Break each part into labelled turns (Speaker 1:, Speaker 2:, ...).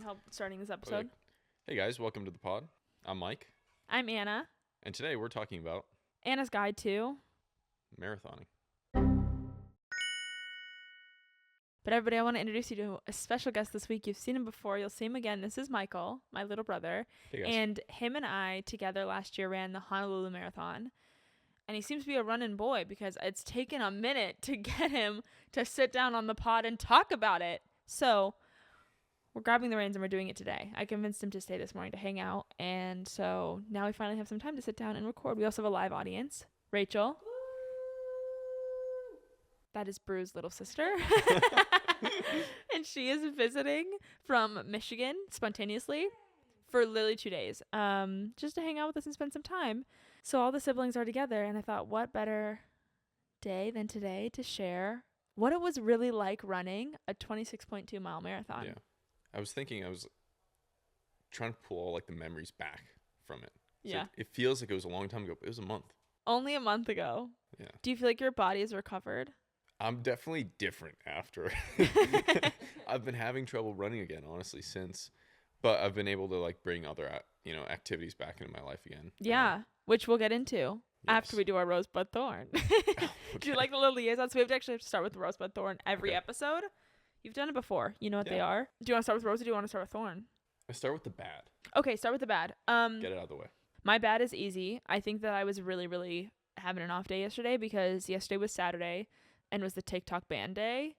Speaker 1: need help starting this episode?
Speaker 2: Hey guys, welcome to the pod. I'm Mike.
Speaker 1: I'm Anna.
Speaker 2: And today we're talking about
Speaker 1: Anna's Guide to
Speaker 2: marathoning.
Speaker 1: But everybody, I want to introduce you to a special guest this week. You've seen him before. You'll see him again. This is Michael, my little brother.
Speaker 2: Hey guys.
Speaker 1: And him and I together last year ran the Honolulu Marathon. And he seems to be a running boy because it's taken a minute to get him to sit down on the pod and talk about it. So we're grabbing the reins and we're doing it today. I convinced him to stay this morning to hang out. And so now we finally have some time to sit down and record. We also have a live audience. Rachel. That is Bru's little sister. And she is visiting from Michigan spontaneously for literally 2 days, just to hang out with us and spend some time. So all the siblings are together, and I thought, what better day than today to share what it was really like running a 26.2 mile marathon.
Speaker 2: Yeah. I was trying to pull all like the memories back from it. So
Speaker 1: Yeah.
Speaker 2: It feels like it was a long time ago, but it was a month.
Speaker 1: Only a month ago.
Speaker 2: Yeah.
Speaker 1: Do you feel like your body is recovered?
Speaker 2: I'm definitely different after. I've been having trouble running again, honestly, since, but I've been able to like bring other, activities back into my life again.
Speaker 1: Yeah, which we'll get into after
Speaker 2: Yes.
Speaker 1: we do our rosebud thorn. Do you like the little liaisons? So we have to start with the rosebud thorn every episode. You've done it before. You know what they are. Do you want to start with rose or do you want to start with thorn?
Speaker 2: I start with the bad.
Speaker 1: Okay, start with the bad.
Speaker 2: Get it out of the way.
Speaker 1: My bad is easy. I think that I was really, really having an off day yesterday because yesterday was Saturday and was the TikTok ban day.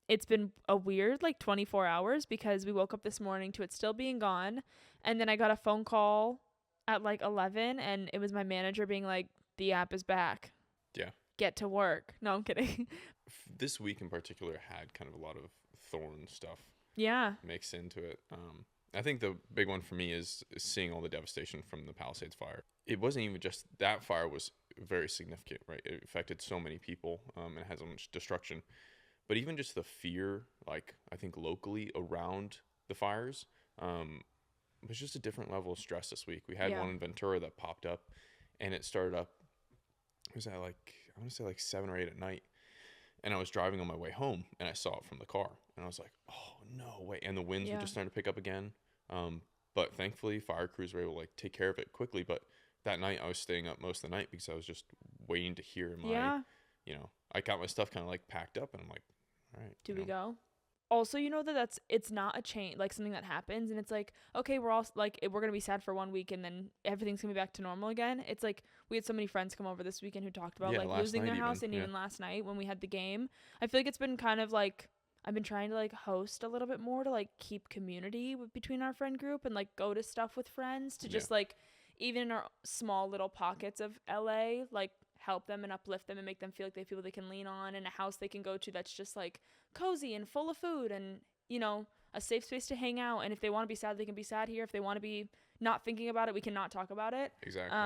Speaker 1: It's been a weird 24 hours because we woke up this morning to it still being gone. And then I got a phone call at 11 and it was my manager being like, the app is back.
Speaker 2: Yeah.
Speaker 1: Get to work. No, I'm kidding.
Speaker 2: This week in particular had kind of a lot of thorn stuff
Speaker 1: Yeah.
Speaker 2: mixed into it. I think the big one for me is seeing all the devastation from the Palisades fire. It wasn't even just that fire was very significant, right? It affected so many people and had so much destruction. But even just the fear, I think locally around the fires, was just a different level of stress this week. We had one in Ventura that popped up, and it started up, it was at I want to say 7 or 8 at night. And I was driving on my way home, and I saw it from the car. And I was like, oh, no way. And the winds were just starting to pick up again. But thankfully, fire crews were able to take care of it quickly. But that night, I was staying up most of the night because I was just waiting to hear my, I got my stuff kind of packed up. And I'm like, all right.
Speaker 1: Do we go? Also, it's not a chain, something that happens. And it's okay, we're all we're going to be sad for 1 week and then everything's going to be back to normal again. It's we had so many friends come over this weekend who talked about losing their house and even last night when we had the game. I feel like it's been kind of I've been trying to host a little bit more to keep community between our friend group and go to stuff with friends to just even in our small little pockets of LA, help them and uplift them and make them feel like they feel they can lean on and a house they can go to that's just cozy and full of food and, a safe space to hang out. And if they want to be sad, they can be sad here. If they want to be not thinking about it, we can not talk about it.
Speaker 2: Exactly.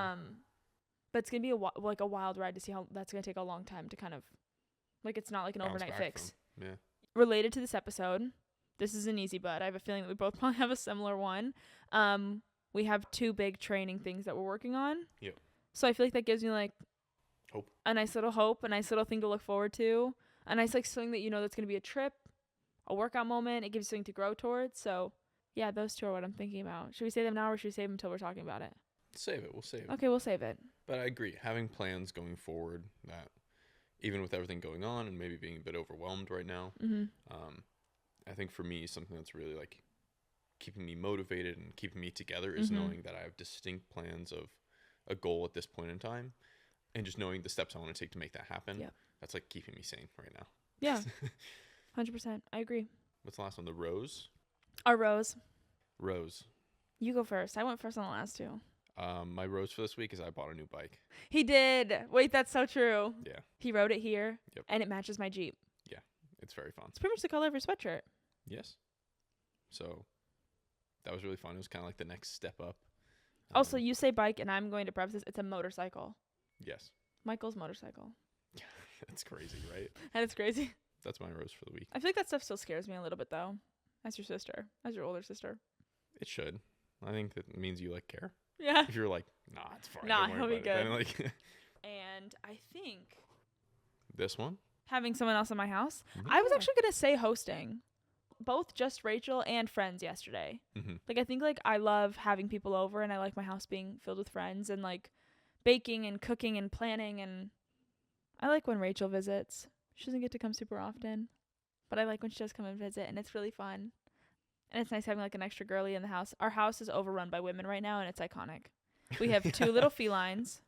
Speaker 1: But it's going to be a wild ride to see how that's going to take a long time to kind of, it's not an overnight fix.
Speaker 2: Yeah.
Speaker 1: Related to this episode, this is an easy but I have a feeling that we both probably have a similar one. We have 2 big training things that we're working on.
Speaker 2: Yep.
Speaker 1: So I feel like that gives me
Speaker 2: hope.
Speaker 1: A nice little hope, a nice little thing to look forward to, a nice something that that's going to be a trip, a workout moment. It gives you something to grow towards. So yeah, those 2 are what I'm thinking about. Should we say them now or should we save them until we're talking about it?
Speaker 2: Save it. We'll save it.
Speaker 1: Okay, we'll save it.
Speaker 2: But I agree. Having plans going forward that even with everything going on and maybe being a bit overwhelmed right now, I think for me, something that's really keeping me motivated and keeping me together is knowing that I have distinct plans of a goal at this point in time and just knowing the steps I want to take to make that happen.
Speaker 1: Yep.
Speaker 2: That's keeping me sane right now.
Speaker 1: Yeah, 100%. I agree.
Speaker 2: What's the last one? The rose?
Speaker 1: Our rose.
Speaker 2: Rose.
Speaker 1: You go first. I went first on the last 2.
Speaker 2: My rose for this week is I bought a new bike.
Speaker 1: He did. Wait, that's so true.
Speaker 2: Yeah.
Speaker 1: He rode it here.
Speaker 2: Yep.
Speaker 1: And it matches my Jeep.
Speaker 2: Yeah. It's very fun.
Speaker 1: It's pretty much the color of your sweatshirt.
Speaker 2: Yes. So that was really fun. It was kind of the next step up.
Speaker 1: Also, you say bike, and I'm going to preface this. It's a motorcycle.
Speaker 2: Yes.
Speaker 1: Michael's motorcycle.
Speaker 2: That's crazy, right?
Speaker 1: And it's crazy.
Speaker 2: That's my rose for the week.
Speaker 1: I feel like that stuff still scares me a little bit, though. As your sister. As your older sister.
Speaker 2: It should. I think that means you care.
Speaker 1: Yeah.
Speaker 2: If you're nah, it's fine.
Speaker 1: Nah,
Speaker 2: don't
Speaker 1: he'll
Speaker 2: worry
Speaker 1: be
Speaker 2: about it.
Speaker 1: good. And I think
Speaker 2: This one?
Speaker 1: having someone else in my house.
Speaker 2: Mhm.
Speaker 1: I was actually going to say hosting. both just Rachel and friends yesterday.
Speaker 2: Mm-hmm.
Speaker 1: Like, I think, like, I love having people over, and I like my house being filled with friends, and, like, baking and cooking and planning, and I like when Rachel visits. She doesn't get to come super often, but I like when she does come and visit, and it's really fun. And it's nice having, like, an extra girly in the house. Our house is overrun by women right now, and it's iconic. We have 2 little felines,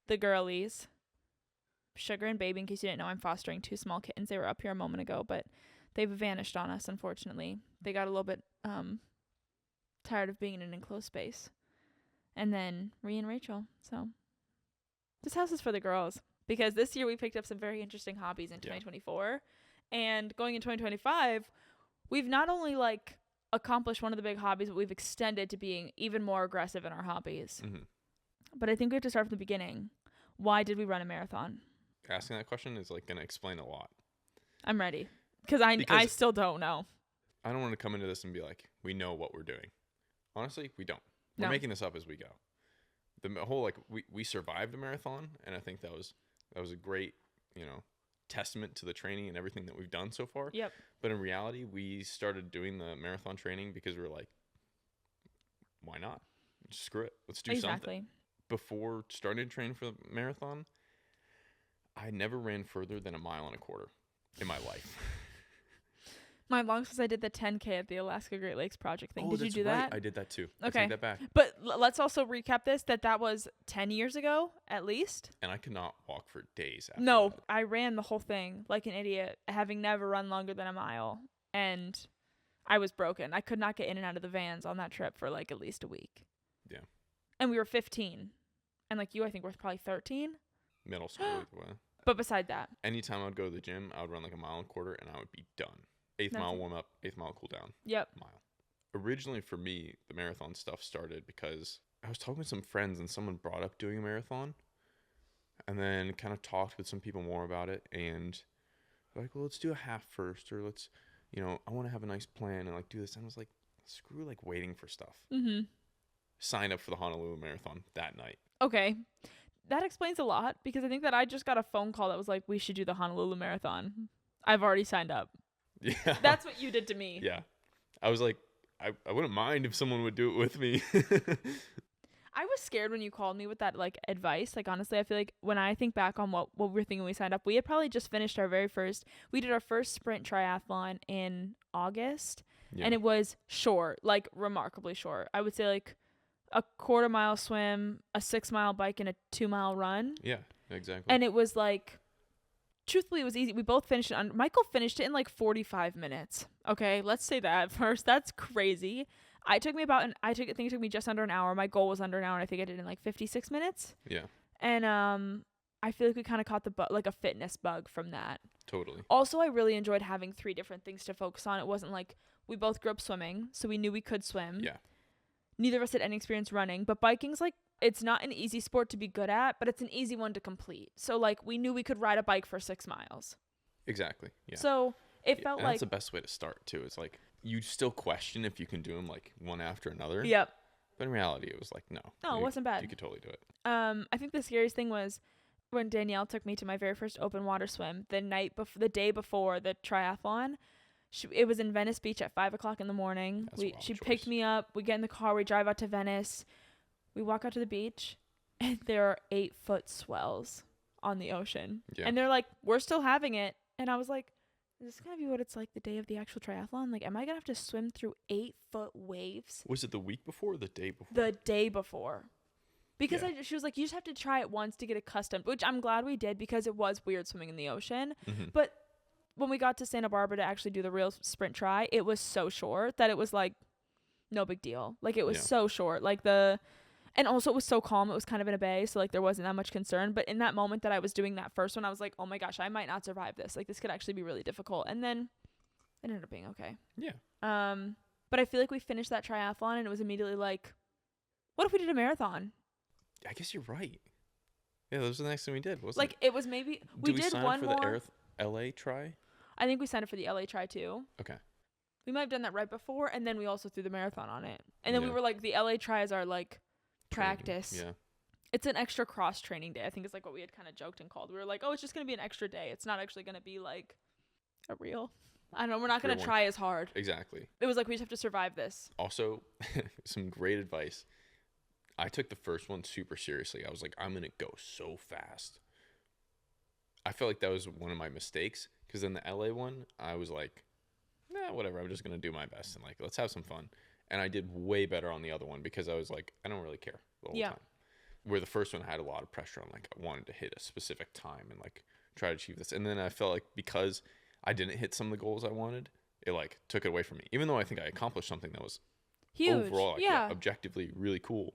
Speaker 1: the girlies, Sugar and Baby. In case you didn't know, I'm fostering 2 small kittens. They were up here a moment ago, but they've vanished on us, unfortunately. They got a little bit tired of being in an enclosed space. And then Rhea and Rachel. So this house is for the girls, because this year we picked up some very interesting hobbies in 2024. And going in 2025, we've not only, like, accomplished one of the big hobbies, but we've extended to being even more aggressive in our hobbies.
Speaker 2: Mm-hmm.
Speaker 1: But I think we have to start from the beginning. Why did we run a marathon?
Speaker 2: Asking that question is, like, going to explain a lot.
Speaker 1: I'm ready. Because I still don't know.
Speaker 2: I don't want to come into this and be like, we know what we're doing. Honestly, we don't. We're making this up as we go. The whole, like, we survived a marathon, and I think that was a great, testament to the training and everything that we've done so far.
Speaker 1: Yep.
Speaker 2: But in reality, we started doing the marathon training because we were like, why not? Screw it. Let's do something. Before starting to train for the marathon, I never ran further than 1.25 miles in my life.
Speaker 1: My longest was I did the 10K at the Alaska Great Lakes Project thing. Did you do that?
Speaker 2: I did that too.
Speaker 1: Okay.
Speaker 2: I take that back.
Speaker 1: But let's also recap this, that was 10 years ago, at least.
Speaker 2: And I could not walk for days after
Speaker 1: No,
Speaker 2: that.
Speaker 1: I ran the whole thing like an idiot, having never run longer than 1 mile. And I was broken. I could not get in and out of the vans on that trip for, like, at least a week.
Speaker 2: Yeah.
Speaker 1: And we were 15. And, like, you, I think, were probably 13.
Speaker 2: Middle school either way.
Speaker 1: But beside that,
Speaker 2: anytime I would go to the gym, I would run like 1.25 miles and I would be done. 8th mile warm up, 8th mile cool down.
Speaker 1: Yep.
Speaker 2: Mile. Originally for me, the marathon stuff started because I was talking with some friends and someone brought up doing a marathon, and then kind of talked with some people more about it, and like, well, let's do a half first, or let's, I want to have a nice plan and, like, do this. And I was like, screw, like, waiting for stuff.
Speaker 1: Mm-hmm.
Speaker 2: Sign up for the Honolulu Marathon that night.
Speaker 1: Okay. That explains a lot, because I think that I just got a phone call that was like, we should do the Honolulu Marathon. I've already signed up.
Speaker 2: Yeah.
Speaker 1: That's what you did to me.
Speaker 2: Yeah. I was like, I wouldn't mind if someone would do it with me.
Speaker 1: I was scared when you called me with that, like, advice. Like, honestly, I feel like when I think back on what we were thinking when we signed up, we had probably just finished we did our first sprint triathlon in August. Yeah. And it was short, like, remarkably short. I would say, like, a 1/4 mile swim, a 6 mile bike, and a 2 mile run.
Speaker 2: Yeah, exactly.
Speaker 1: And it was, like, truthfully, it was easy. We both finished it. Michael finished it in, like, 45 minutes. Okay, let's say that first. That's crazy. I think it took me just under an hour. My goal was under an hour, and I think I did it in, like, 56 minutes.
Speaker 2: Yeah.
Speaker 1: And I feel like we kind of caught like a fitness bug from that.
Speaker 2: Totally.
Speaker 1: Also, I really enjoyed having 3 different things to focus on. It wasn't like we both grew up swimming, so we knew we could swim.
Speaker 2: Yeah.
Speaker 1: Neither of us had any experience running, but biking's, like, it's not an easy sport to be good at, but it's an easy one to complete. So, like, we knew we could ride a bike for 6 miles.
Speaker 2: Exactly. Yeah.
Speaker 1: So it felt like
Speaker 2: that's the best way to start too. It's like you still question if you can do them, like, one after another.
Speaker 1: Yep.
Speaker 2: But in reality, it was like, no.
Speaker 1: No, it wasn't bad.
Speaker 2: You could totally do it.
Speaker 1: I think the scariest thing was when Danielle took me to my very first open water swim the day before the triathlon. It was in Venice Beach at 5:00 in the morning. She picked me up. We get in the car. We drive out to Venice. We walk out to the beach, and there are 8-foot swells on the ocean. Yeah. And they're like, we're still having it. And I was like, is this going to be what it's like the day of the actual triathlon? Like, am I going to have to swim through 8-foot waves?
Speaker 2: Was it the week before or the day before?
Speaker 1: The day before. Because she was like, you just have to try it once to get accustomed, which I'm glad we did, because it was weird swimming in the ocean. Mm-hmm. But when we got to Santa Barbara to actually do the real sprint try, it was so short that it was like no big deal. Like, it was so short. Like, and also it was so calm. It was kind of in a bay, so, like, there wasn't that much concern. But in that moment that I was doing that first one, I was like, oh my gosh, I might not survive this. Like, this could actually be really difficult. And then it ended up being okay.
Speaker 2: Yeah.
Speaker 1: But I feel like we finished that triathlon and it was immediately like, what if we did a marathon?
Speaker 2: I guess you're right. Yeah, that was the next thing we did, wasn't
Speaker 1: it? Like, it was maybe we did
Speaker 2: sign
Speaker 1: one
Speaker 2: up for
Speaker 1: more.
Speaker 2: The LA try?
Speaker 1: I think we signed up for the LA try too.
Speaker 2: Okay.
Speaker 1: We might have done that right before, and then we also threw the marathon on it. And then we were like, the LA try is our, like, practice.
Speaker 2: Yeah.
Speaker 1: It's an extra cross training day. I think it's like what we had kind of joked and called. We were like, oh, it's just going to be an extra day. It's not actually going to be like a real I don't know. We're not going to try as hard.
Speaker 2: Exactly.
Speaker 1: It was like, we just have to survive this.
Speaker 2: Also, some great advice. I took the first one super seriously. I was like, I'm going to go so fast. I felt like that was one of my mistakes, because in the LA one, I was like, nah, whatever. I'm just going to do my best and like, let's have some fun. And I did way better on the other one because I was like, I don't really care the whole time. Where the first one had a lot of pressure on, like, I wanted to hit a specific time and like try to achieve this. And then I felt like because I didn't hit some of the goals I wanted, it like took it away from me. Even though I think I accomplished something that was
Speaker 1: huge,
Speaker 2: overall, like, objectively really cool.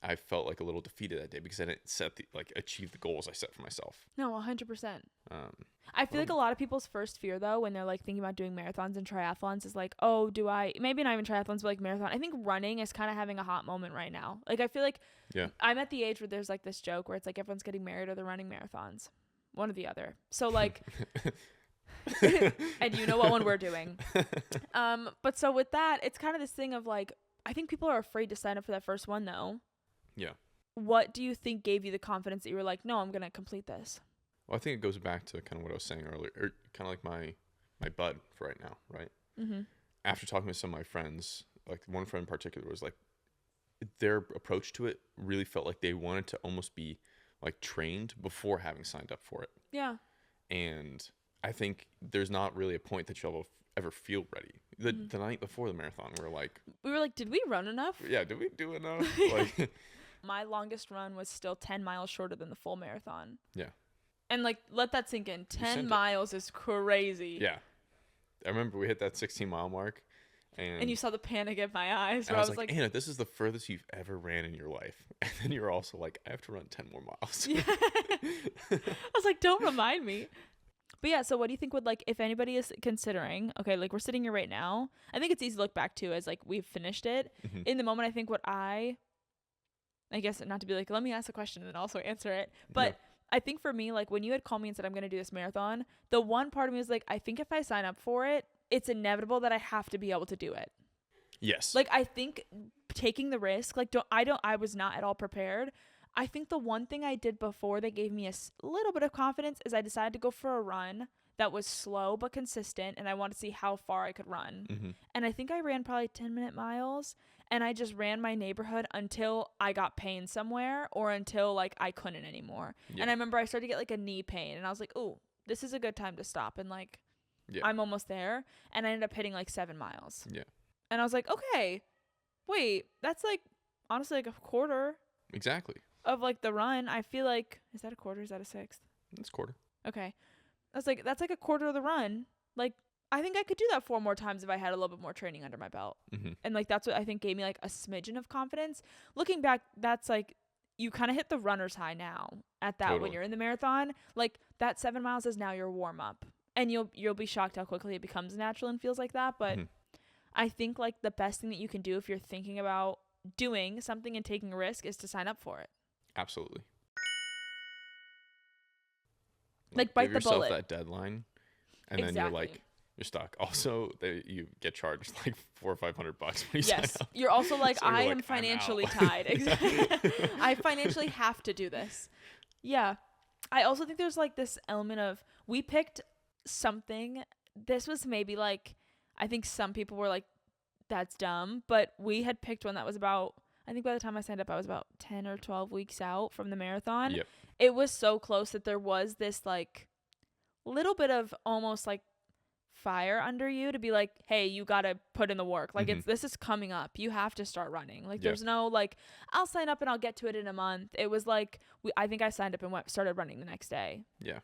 Speaker 2: I felt like a little defeated that day because I didn't achieve the goals I set for myself.
Speaker 1: No, 100%. I feel like a lot of people's first fear, though, when they're like thinking about doing marathons and triathlons is like, oh, maybe not even triathlons, but like marathon. I think running is kind of having a hot moment right now. Like, I feel like I'm at the age where there's like this joke where it's like everyone's getting married or they're running marathons. One or the other. So like, and you know what one we're doing. But so with that, it's kind of this thing of like, I think people are afraid to sign up for that first one, though.
Speaker 2: Yeah.
Speaker 1: What do you think gave you the confidence that you were like, no, I'm going to complete this?
Speaker 2: Well, I think it goes back to kind of what I was saying earlier, or kind of like my bud for right now, right? Mm-hmm. After talking with some of my friends, like one friend in particular was like, their approach to it really felt like they wanted to almost be like trained before having signed up for it.
Speaker 1: Yeah.
Speaker 2: And I think there's not really a point that you'll ever feel ready. The night before the marathon, we were like,
Speaker 1: did we run enough?
Speaker 2: Yeah, did we do enough? Like,
Speaker 1: my longest run was still 10 miles shorter than the full marathon.
Speaker 2: Yeah.
Speaker 1: And like, let that sink in. 10 miles is crazy.
Speaker 2: Yeah. I remember we hit that 16-mile mark. And you
Speaker 1: saw the panic in my eyes.
Speaker 2: Where I was like, Anna, this is the furthest you've ever ran in your life. And then you're also like, I have to run 10 more miles.
Speaker 1: Yeah. I was like, don't remind me. But yeah, so what do you think would, like, if anybody is considering, okay, like, we're sitting here right now, I think it's easy to look back to as, like, we've finished it. Mm-hmm. In the moment, I think what I guess not to be like, let me ask a question and then also answer it. But I think for me, like, when you had called me and said, I'm going to do this marathon, the one part of me was like, I think if I sign up for it, it's inevitable that I have to be able to do it.
Speaker 2: Yes.
Speaker 1: Like, I think taking the risk, like, I was not at all prepared. I think the one thing I did before that gave me a little bit of confidence is I decided to go for a run that was slow but consistent, and I wanted to see how far I could run. Mm-hmm. And I think I ran probably 10-minute miles, and I just ran my neighborhood until I got pain somewhere or until, like, I couldn't anymore. Yeah. And I remember I started to get, like, a knee pain, and I was like, ooh, this is a good time to stop, and, like, I'm almost there. And I ended up hitting, like, 7 miles. Yeah. And I was like, okay, wait, that's, like, honestly, like, a quarter.
Speaker 2: Exactly.
Speaker 1: Of like the run. I feel like, is that a quarter? Is that a sixth?
Speaker 2: It's a quarter.
Speaker 1: Okay. I was like, that's like a quarter of the run. Like, I think I could do that 4 more times if I had a little bit more training under my belt. Mm-hmm. And like, that's what I think gave me like a smidgen of confidence. Looking back, that's like, you kind of hit the runner's high now at that when you're in the marathon. Like, that 7 miles is now your warm up. And you'll be shocked how quickly it becomes natural and feels like that. But I think like the best thing that you can do if you're thinking about doing something and taking a risk is to sign up for it.
Speaker 2: Absolutely.
Speaker 1: Like bite the bullet.
Speaker 2: Give yourself that deadline, and then you're stuck. Also, you get charged like $400 or $500 when you sign up.
Speaker 1: You're also like, so I am financially tied. Exactly. I financially have to do this. Yeah. I also think there's like this element of, we picked something. This was maybe like, I think some people were like, that's dumb, but we had picked one that was about, I think by the time I signed up, I was about 10 or 12 weeks out from the marathon. Yep. It was so close that there was this like little bit of almost like fire under you to be like, hey, you got to put in the work. Like this is coming up. You have to start running. Like there's no like, I'll sign up and I'll get to it in a month. It was like, I think I signed up and started running the next day. Yeah.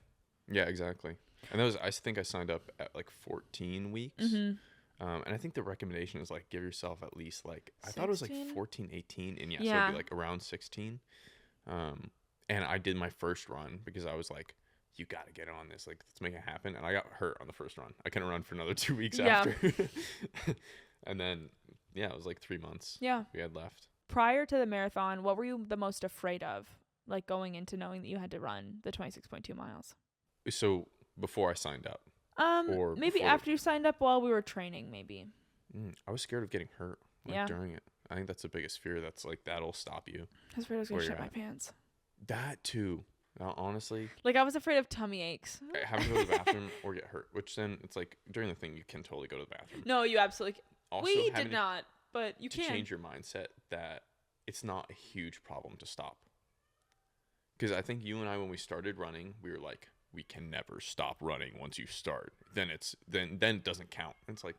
Speaker 2: Yeah, exactly. And I think I signed up at like 14 weeks. Mm-hmm. And I think the recommendation is like, give yourself at least like, 16? I thought it was like 14, 18. And so it'd be like around 16. And I did my first run because I was like, you got to get on this. Like, let's make it happen. And I got hurt on the first run. I couldn't run for another 2 weeks after. And then, it was like 3 months we had left.
Speaker 1: Prior to the marathon, what were you the most afraid of? Like going into knowing that you had to run the 26.2 miles?
Speaker 2: So before I signed up.
Speaker 1: Or maybe after you signed up while we were training, maybe.
Speaker 2: I was scared of getting hurt during it. I think that's the biggest fear. That's like, that'll stop you.
Speaker 1: I was afraid I was going to shit my pants.
Speaker 2: That too. Honestly,
Speaker 1: Like, I was afraid of tummy aches.
Speaker 2: having to go to the bathroom or get hurt, which then it's like during the thing you can totally go to the bathroom.
Speaker 1: No, you absolutely
Speaker 2: Also,
Speaker 1: we did not, but you
Speaker 2: to
Speaker 1: can.
Speaker 2: change your mindset that it's not a huge problem to stop. Because I think you and I, when we started running, we were like, we can never stop running once you start. Then it doesn't count. It's like,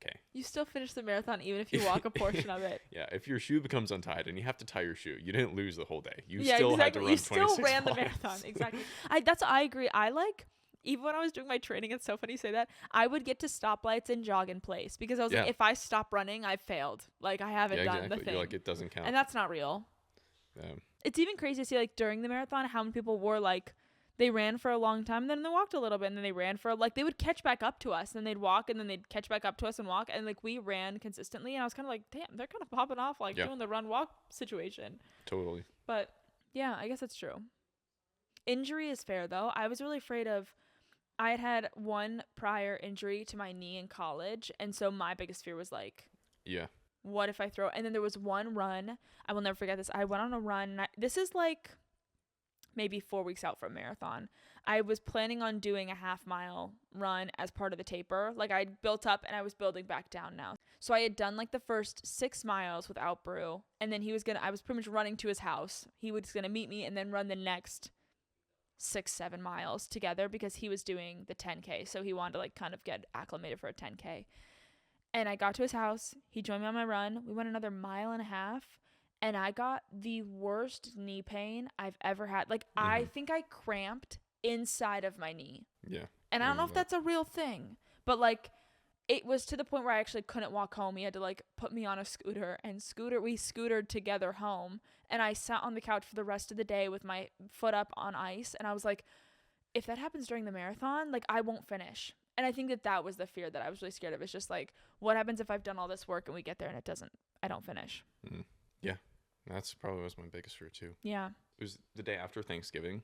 Speaker 2: okay.
Speaker 1: You still finish the marathon even if you walk a portion of it.
Speaker 2: Yeah, if your shoe becomes untied and you have to tie your shoe, you didn't lose the whole day. You
Speaker 1: Yeah,
Speaker 2: still
Speaker 1: exactly.
Speaker 2: had to run
Speaker 1: You still
Speaker 2: 26
Speaker 1: ran the
Speaker 2: miles.
Speaker 1: marathon. Exactly. I agree. I like, even when I was doing my training, it's so funny you say that, I would get to stoplights and jog in place because I was like, if I stop running, I've failed. Like, I haven't done the thing.
Speaker 2: You're like, it doesn't count.
Speaker 1: And that's not real. It's even crazy to see, like, during the marathon, how many people were like, they ran for a long time, and then they walked a little bit, and then they ran for, like, they would catch back up to us, and then they'd walk, and then they'd catch back up to us and walk, and, like, we ran consistently, and I was kind of like, damn, they're kind of popping off, like, doing the run-walk situation.
Speaker 2: Totally.
Speaker 1: But, yeah, I guess that's true. Injury is fair, though. I was really afraid of, I had one prior injury to my knee in college, and so my biggest fear was, like, what if I throw? And then there was one run, I will never forget this. I went on a run. This is like maybe 4 weeks out from marathon. I was planning on doing a half-mile run as part of the taper. Like, I built up and I was building back down now. So I had done like the first 6 miles without Brew, and then I was pretty much running to his house. He was going to meet me and then run the next 6-7 miles together because he was doing the 10K. So he wanted to like kind of get acclimated for a 10K. And I got to his house. He joined me on my run. We went another 1.5 miles, and I got the worst knee pain I've ever had. Like, I think I cramped inside of my knee.
Speaker 2: Yeah.
Speaker 1: And I don't know if that's a real thing, but like, it was to the point where I actually couldn't walk home. He had to like put me on a scooter, and we scootered together home. And I sat on the couch for the rest of the day with my foot up on ice. And I was like, if that happens during the marathon, like, I won't finish. And I think that was the fear that I was really scared of. It's just like, what happens if I've done all this work and we get there and I don't finish?
Speaker 2: Yeah. That's probably was my biggest fear too.
Speaker 1: Yeah.
Speaker 2: It was the day after Thanksgiving.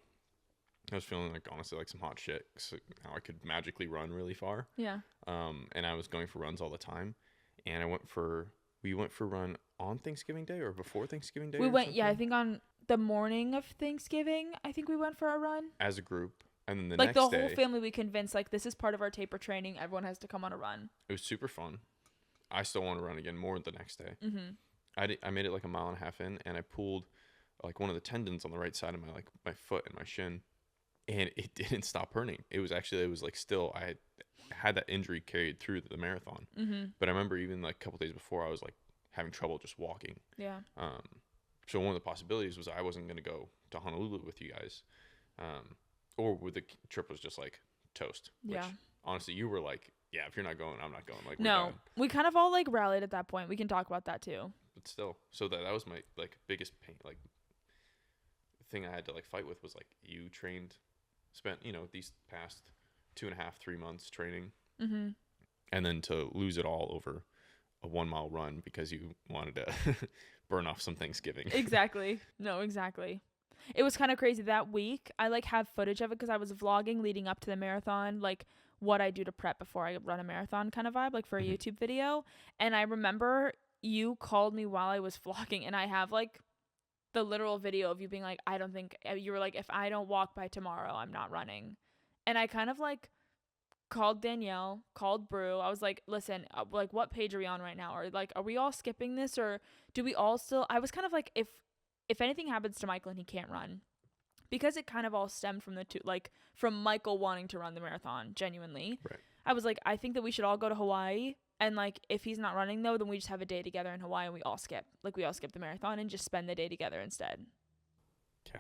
Speaker 2: I was feeling like, honestly, like some hot shit. So how I could magically run really far.
Speaker 1: Yeah.
Speaker 2: And I was going for runs all the time. And we went for a run on Thanksgiving Day or before Thanksgiving Day?
Speaker 1: I think on the morning of Thanksgiving, I think we went for a run.
Speaker 2: As a group. And then the
Speaker 1: like,
Speaker 2: next
Speaker 1: the
Speaker 2: day,
Speaker 1: whole family, we convinced, like, this is part of our taper training. Everyone has to come on a run.
Speaker 2: It was super fun. I still want to run again more the next day. I made it like 1.5 miles in, and I pulled like one of the tendons on the right side of my foot and my shin, and it didn't stop hurting. It was like still, I had that injury carried through the marathon. But I remember even like a couple days before, I was like having trouble just walking.
Speaker 1: Yeah.
Speaker 2: So one of the possibilities was I wasn't going to go to Honolulu with you guys. Or the trip was just like toast. Which, honestly, you were like, yeah, if you're not going, I'm not going. Like,
Speaker 1: no, we kind of all like rallied at that point. We can talk about that too.
Speaker 2: But still, so that was my like biggest pain. Like, the thing I had to like fight with was like, you spent these past 2.5, 3 months training, and then to lose it all over a 1 mile run because you wanted to burn off some Thanksgiving.
Speaker 1: Exactly. No, exactly. It was kind of crazy that week. I like have footage of it because I was vlogging leading up to the marathon, like what I do to prep before I run a marathon kind of vibe, like for a YouTube video. And I remember you called me while I was vlogging, and I have like the literal video of you being like, I don't think, you were like, if I don't walk by tomorrow, I'm not running. And I kind of like called Danielle, called Brew. I was like, listen, like, what page are we on right now? Or like, are we all skipping this, or do we all still, I was kind of like, if anything happens to Michael and he can't run, because it kind of all stemmed from from Michael wanting to run the marathon, genuinely.
Speaker 2: Right.
Speaker 1: I was like, I think that we should all go to Hawaii, and like, if he's not running though, then we just have a day together in Hawaii and we all skip the marathon and just spend the day together instead.
Speaker 2: Yeah.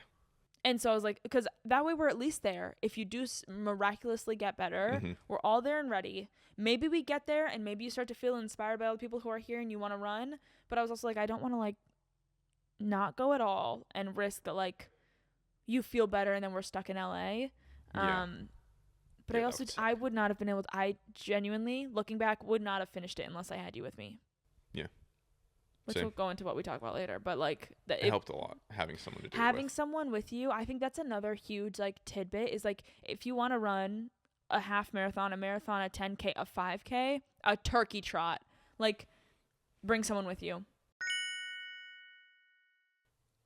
Speaker 1: And so I was like, because that way we're at least there. If you do miraculously get better, we're all there and ready. Maybe we get there and maybe you start to feel inspired by all the people who are here and you want to run. But I was also like, I don't want to like not go at all and risk that like you feel better and then we're stuck in LA. But I would not have been able to, I genuinely, looking back, would not have finished it unless I had you with me.
Speaker 2: Yeah.
Speaker 1: Which we'll go into what we talk about later, but like
Speaker 2: it helped a lot having someone to do it with.
Speaker 1: Having someone with you, I think that's another huge like tidbit is like, if you want to run a half marathon, a marathon, a 10K, a 5K, a turkey trot, like bring someone with you.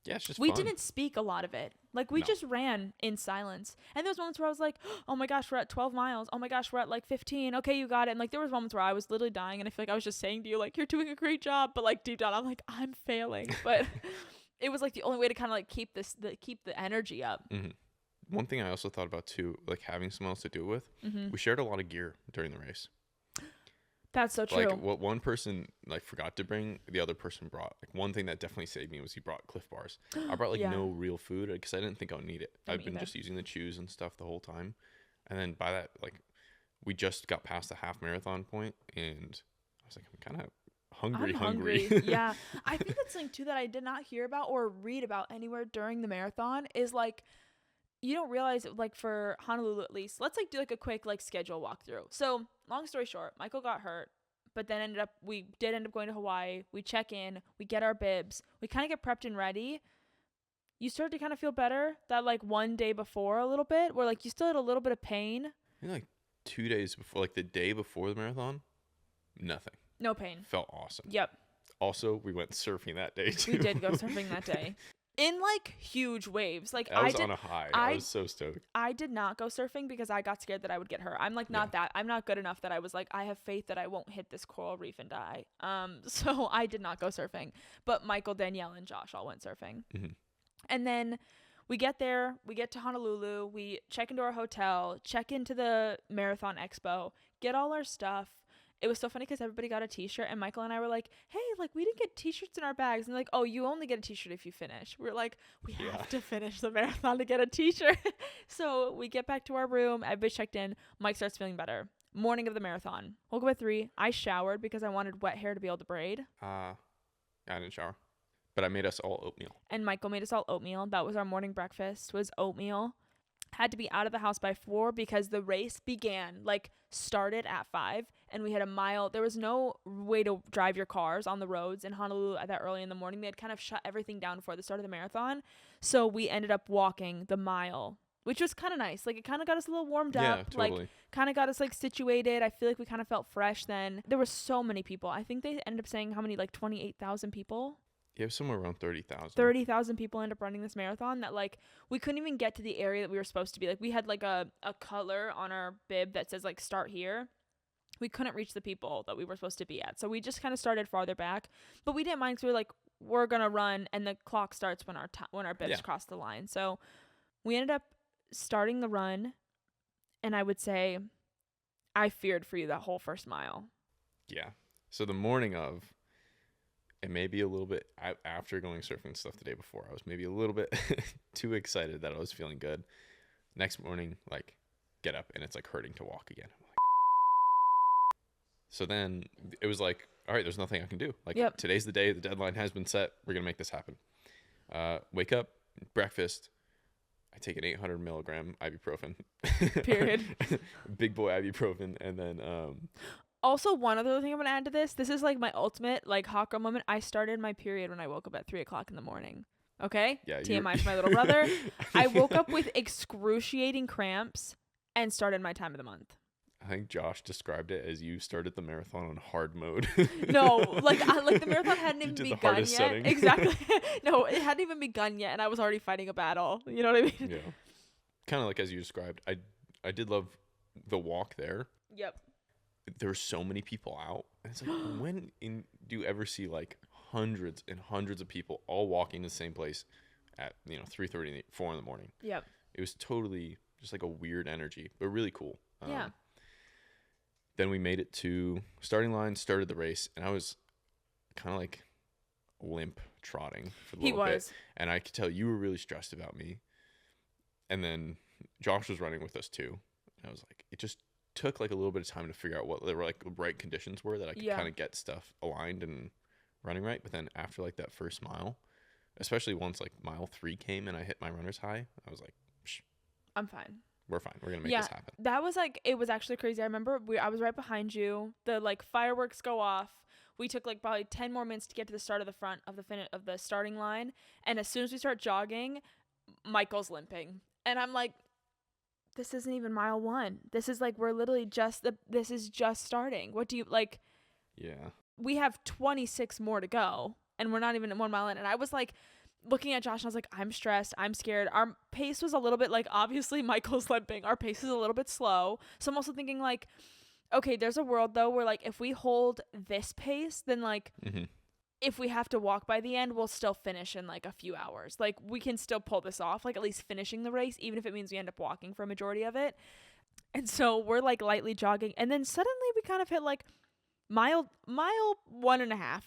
Speaker 2: Yeah, it's just
Speaker 1: we
Speaker 2: fun.
Speaker 1: didn't speak a lot of it. Like, we
Speaker 2: No.
Speaker 1: just ran in silence. And there was moments where I was like, oh my gosh, we're at 12 miles. Oh my gosh, we're at like 15. Okay, you got it. And like, there was moments where I was literally dying, and I feel like I was just saying to you, like, you're doing a great job. But like, deep down, I'm like, I'm failing. But it was like the only way to kind of like keep the energy up.
Speaker 2: Mm-hmm. One thing I also thought about too, like having someone else to do it with,
Speaker 1: Mm-hmm.
Speaker 2: we shared a lot of gear during the race.
Speaker 1: That's so true.
Speaker 2: Like what one person like forgot to bring, the other person brought. Like one thing that definitely saved me was he brought Cliff Bars. I brought like
Speaker 1: Yeah.
Speaker 2: no real food because I didn't think I would need it.
Speaker 1: Me
Speaker 2: I've been
Speaker 1: either.
Speaker 2: just using the chews and stuff the whole time. And then by that, like we just got past the half marathon point, and I was like, I'm kind of
Speaker 1: I'm
Speaker 2: hungry.
Speaker 1: Yeah. I think that's something too that I did not hear about or read about anywhere during the marathon is like, you don't realize, like, for Honolulu at least, let's like do like a quick like schedule walkthrough. So long story short, Michael got hurt, but then we did end up going to Hawaii. We check in, we get our bibs, we kind of get prepped and ready. You start to kind of feel better that like one day before a little bit, where like you still had a little bit of pain.
Speaker 2: Like 2 days before, like the day before the marathon, nothing.
Speaker 1: No pain.
Speaker 2: Felt awesome.
Speaker 1: Yep.
Speaker 2: Also, we went surfing that day too.
Speaker 1: We did go surfing that day. In like huge waves. Like
Speaker 2: I was on a high. I was so stoked.
Speaker 1: I did not go surfing because I got scared that I would get hurt. I'm like I'm not good enough that I was like, I have faith that I won't hit this coral reef and die. So I did not go surfing. But Michael, Danielle, and Josh all went surfing.
Speaker 2: Mm-hmm.
Speaker 1: And then we get there, we get to Honolulu, we check into our hotel, check into the Marathon Expo, get all our stuff. It was so funny because everybody got a t-shirt, and Michael and I were like, hey, like, we didn't get t-shirts in our bags. And they're like, oh, you only get a t-shirt if you finish. We're like, we have to finish the marathon to get a t-shirt. So we get back to our room. Everybody checked in. Mike starts feeling better. Morning of the marathon. Woke up at 3. I showered because I wanted wet hair to be able to braid.
Speaker 2: I didn't shower, but I made us all oatmeal.
Speaker 1: And Michael made us all oatmeal. That was our morning breakfast, was oatmeal. Had to be out of the house by 4 because the race started at 5, and we had a mile. There was no way to drive your cars on the roads in Honolulu at that early in the morning. They had kind of shut everything down before the start of the marathon. So we ended up walking the mile, which was kind of nice. Like, it kind of got us a little warmed up.
Speaker 2: Yeah, totally.
Speaker 1: Like, kind of got us like situated. I feel like we kind of felt fresh then. There were so many people. I think they ended up saying how many, like 28,000 people.
Speaker 2: Yeah, it was somewhere around 30,000.
Speaker 1: 30,000 people end up running this marathon that, like, we couldn't even get to the area that we were supposed to be. Like, we had, like, a color on our bib that says, like, start here. We couldn't reach the people that we were supposed to be at. So we just kind of started farther back. But we didn't mind because we were like, we're going to run, and the clock starts when our bibs cross the line. So we ended up starting the run, and I would say I feared for you that whole first mile.
Speaker 2: Yeah. So the morning of, and maybe a little bit after going surfing stuff the day before, I was maybe a little bit too excited that I was feeling good. Next morning, like, get up and it's like hurting to walk again. I'm like, so then it was like, all right, there's nothing I can do. Like, Today's the day. The deadline has been set. We're going to make this happen. Wake up, breakfast. I take an 800 milligram ibuprofen.
Speaker 1: Period.
Speaker 2: Big boy ibuprofen. And then,
Speaker 1: also, one other thing I'm going to add to this. This is like my ultimate like hot girl moment. I started my period when I woke up at 3:00 in the morning. Okay?
Speaker 2: Yeah,
Speaker 1: TMI for my little brother. I woke up with excruciating cramps and started my time of the month.
Speaker 2: I think Josh described it as you started the marathon on hard mode.
Speaker 1: No, like the marathon hadn't even begun
Speaker 2: the hardest
Speaker 1: yet.
Speaker 2: setting.
Speaker 1: Exactly. No, it hadn't even begun yet, and I was already fighting a battle. You know what I mean?
Speaker 2: Yeah. Kind of like as you described. I did love the walk there.
Speaker 1: Yep.
Speaker 2: There were so many people out, and it's like, when do you ever see like hundreds and hundreds of people all walking to the same place at 3:30, 4 in the morning?
Speaker 1: Yep.
Speaker 2: It was totally just like a weird energy, but really cool.
Speaker 1: Yeah.
Speaker 2: Then we made it to starting line, started the race, and I was kind of like limp trotting for a little bit, and I could tell you were really stressed about me. And then Josh was running with us too, and I was like, it just took like a little bit of time to figure out what the right conditions were that I could kind of get stuff aligned and running right. But then after like that first mile, especially once like mile 3 came and I hit my runner's high, I was like,
Speaker 1: I'm fine.
Speaker 2: We're fine. We're gonna make this happen.
Speaker 1: That was like, it was actually crazy. I remember I was right behind you. The like fireworks go off. We took like probably 10 more minutes to get to the start of the front of the starting line. And as soon as we start jogging, Michael's limping, and I'm like, this isn't even mile 1. This is like, we're literally this is just starting. What do you like?
Speaker 2: Yeah.
Speaker 1: We have 26 more to go, and we're not even at 1 mile in. And I was like, looking at Josh, and I was like, I'm stressed. I'm scared. Our pace was a little bit like, obviously Michael's limping. Our pace is a little bit slow. So I'm also thinking like, okay, there's a world though where like if we hold this pace, then like if we have to walk by the end, we'll still finish in like a few hours. Like we can still pull this off, like at least finishing the race, even if it means we end up walking for a majority of it. And so we're like lightly jogging, and then suddenly we kind of hit like mile 1.5,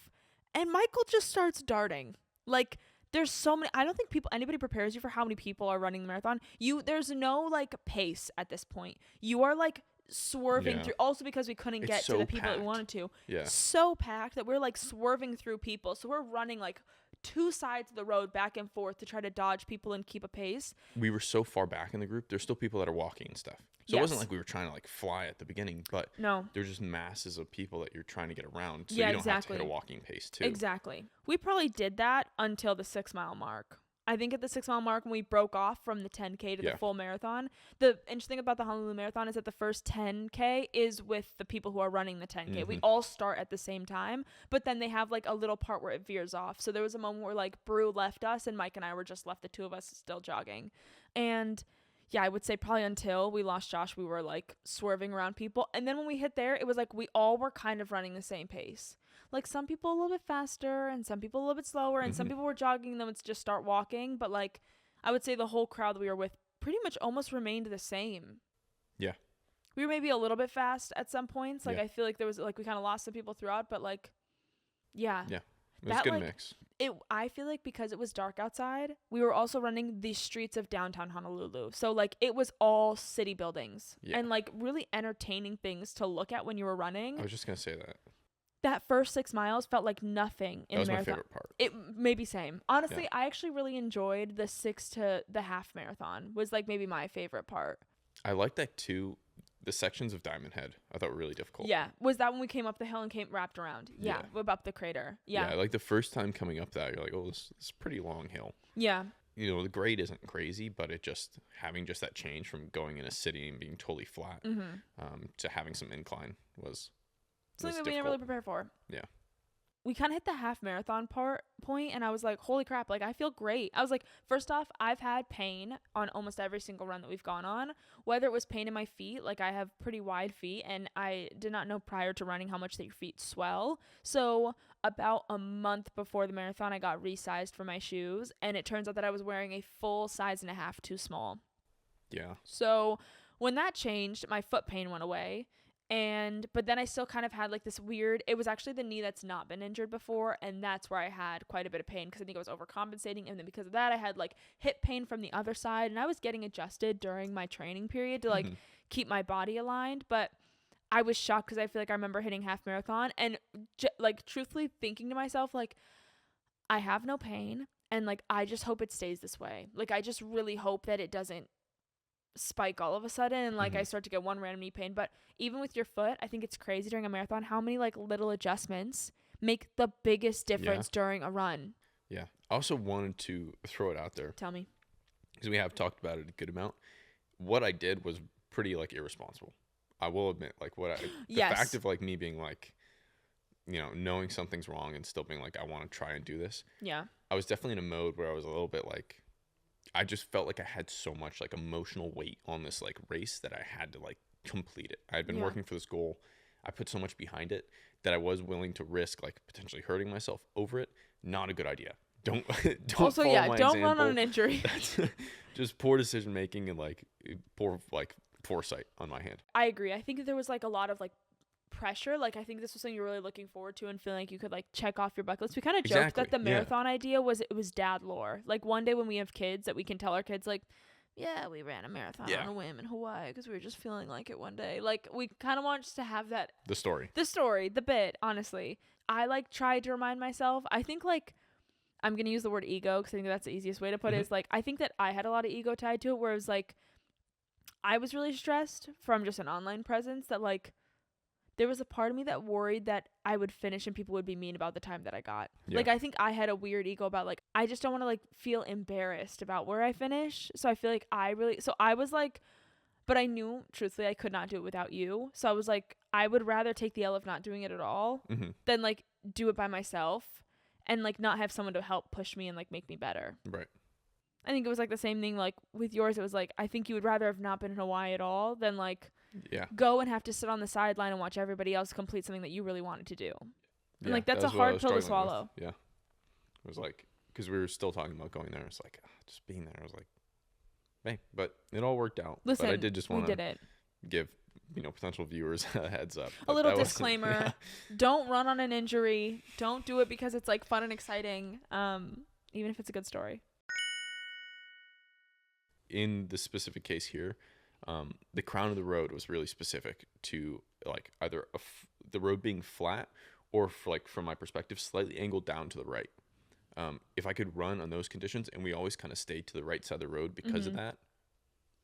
Speaker 1: and Michael just starts darting. Like there's so many. I don't think anybody prepares you for how many people are running the marathon. There's no like pace at this point. You are like swerving through, also because we couldn't get to the people that we wanted to. So packed that we're like swerving through people. So we're running like 2 sides of the road back and forth to try to dodge people and keep a pace.
Speaker 2: We were so far back in the group. There's still people that are walking and stuff. So it wasn't like we were trying to like fly at the beginning, but
Speaker 1: no,
Speaker 2: there's just masses of people that you're trying to get around. So you don't have to hit a walking pace too.
Speaker 1: Exactly. We probably did that until the 6 mile mark. I think at the 6 mile mark, when we broke off from the 10K to the full marathon, the interesting about the Honolulu Marathon is that the first 10K is with the people who are running the 10K. We all start at the same time, but then they have like a little part where it veers off. So there was a moment where like Brew left us and Mike and I were just left, the 2 of us still jogging. And yeah, I would say probably until we lost Josh, we were like swerving around people. And then when we hit there, it was like we all were kind of running the same pace. Like some people a little bit faster and some people a little bit slower, and some people were jogging, then would just start walking. But like I would say the whole crowd that we were with pretty much almost remained the same. Yeah. We were maybe a little bit fast at some points. Like I feel like there was like we kind of lost some people throughout, but like yeah.
Speaker 2: Yeah. It was a good mix.
Speaker 1: I feel like because it was dark outside, we were also running the streets of downtown Honolulu. So like it was all city buildings and like really entertaining things to look at when you were running.
Speaker 2: I was just going to say that.
Speaker 1: That first 6 miles felt like nothing in the marathon. That was my
Speaker 2: favorite part.
Speaker 1: It maybe same. Honestly, I actually really enjoyed the 6 to the half marathon. Was like maybe my favorite part.
Speaker 2: I like that too. The sections of Diamond Head I thought were really difficult.
Speaker 1: Yeah. Was that when we came up the hill and wrapped around? Yeah. Up the crater. Yeah.
Speaker 2: Yeah. Like the first time coming up that, you're like, oh, this is a pretty long hill. Yeah. You know, the grade isn't crazy, but it just having just that change from going in a city and being totally flat to having some incline was
Speaker 1: something that we didn't really prepare for.
Speaker 2: Yeah.
Speaker 1: We kind of hit the half marathon point, and I was like, holy crap, like I feel great. I was like, first off, I've had pain on almost every single run that we've gone on, whether it was pain in my feet, like I have pretty wide feet, and I did not know prior to running how much that your feet swell. So about a month before the marathon, I got resized for my shoes, and it turns out that I was wearing a full size and a half too small. Yeah. So when that changed, my foot pain went away. But then I still kind of had like this weird, it was actually the knee that's not been injured before. And that's where I had quite a bit of pain because I think I was overcompensating. And then because of that, I had like hip pain from the other side. And I was getting adjusted during my training period to like keep my body aligned. But I was shocked because I feel like I remember hitting half marathon and like truthfully thinking to myself, like, I have no pain. And like, I just hope it stays this way. Like, I just really hope that it doesn't spike all of a sudden and like I start to get one random knee pain. But even with your foot, I think it's crazy during a marathon how many like little adjustments make the biggest difference during a run.
Speaker 2: Yeah. I also wanted to throw it out there.
Speaker 1: Tell me.
Speaker 2: Because we have talked about it a good amount. What I did was pretty like irresponsible. I will admit, like the fact of like me being like, you know, knowing something's wrong and still being like, I want to try and do this. Yeah. I was definitely in a mode where I was a little bit like, I just felt like I had so much like emotional weight on this like race that I had to like complete it. I had been working for this goal. I put so much behind it that I was willing to risk like potentially hurting myself over it. Not a good idea. Don't
Speaker 1: also don't example. Run on an injury.
Speaker 2: That's just poor decision making and like poor like foresight on my hand.
Speaker 1: I agree. I think there was like a lot of like pressure. Like I think this was something you're really looking forward to and feeling like you could like check off your bucket list. We kind of joked that the marathon idea was dad lore. Like one day when we have kids that we can tell our kids like, yeah, we ran a marathon on a whim in Hawaii because we were just feeling like it one day. Like we kind of want to have that the bit. Honestly, I like tried to remind myself. I think like I'm gonna use the word ego because I think that's the easiest way to put it. Is like I think that I had a lot of ego tied to it, where it was like I was really stressed from just an online presence that like there was a part of me that worried that I would finish and people would be mean about the time that I got. Yeah. Like, I think I had a weird ego about, like, I just don't want to, like, feel embarrassed about where I finish. So I feel like so I was like, but I knew, truthfully, I could not do it without you. So I was like, I would rather take the L of not doing it at all than, like, do it by myself. and like not have someone to help push me and like make me better.
Speaker 2: Right.
Speaker 1: I think it was like the same thing like with yours. It was like, I think you would rather have not been in Hawaii at all than like go and have to sit on the sideline and watch everybody else complete something that you really wanted to do. And like that's a hard pill to swallow.
Speaker 2: Yeah. It was like, because we were still talking about going there. It's like, just being there. I was like, hey, but it all worked out.
Speaker 1: Listen,
Speaker 2: but I did just want
Speaker 1: to
Speaker 2: give, potential viewers a heads up.
Speaker 1: A little disclaimer. Don't run on an injury. Don't do it because it's like fun and exciting. Even if it's a good story.
Speaker 2: In the specific case here, the crown of the road was really specific to like either the road being flat or from my perspective, slightly angled down to the right. If I could run on those conditions, and we always kind of stayed to the right side of the road because of that,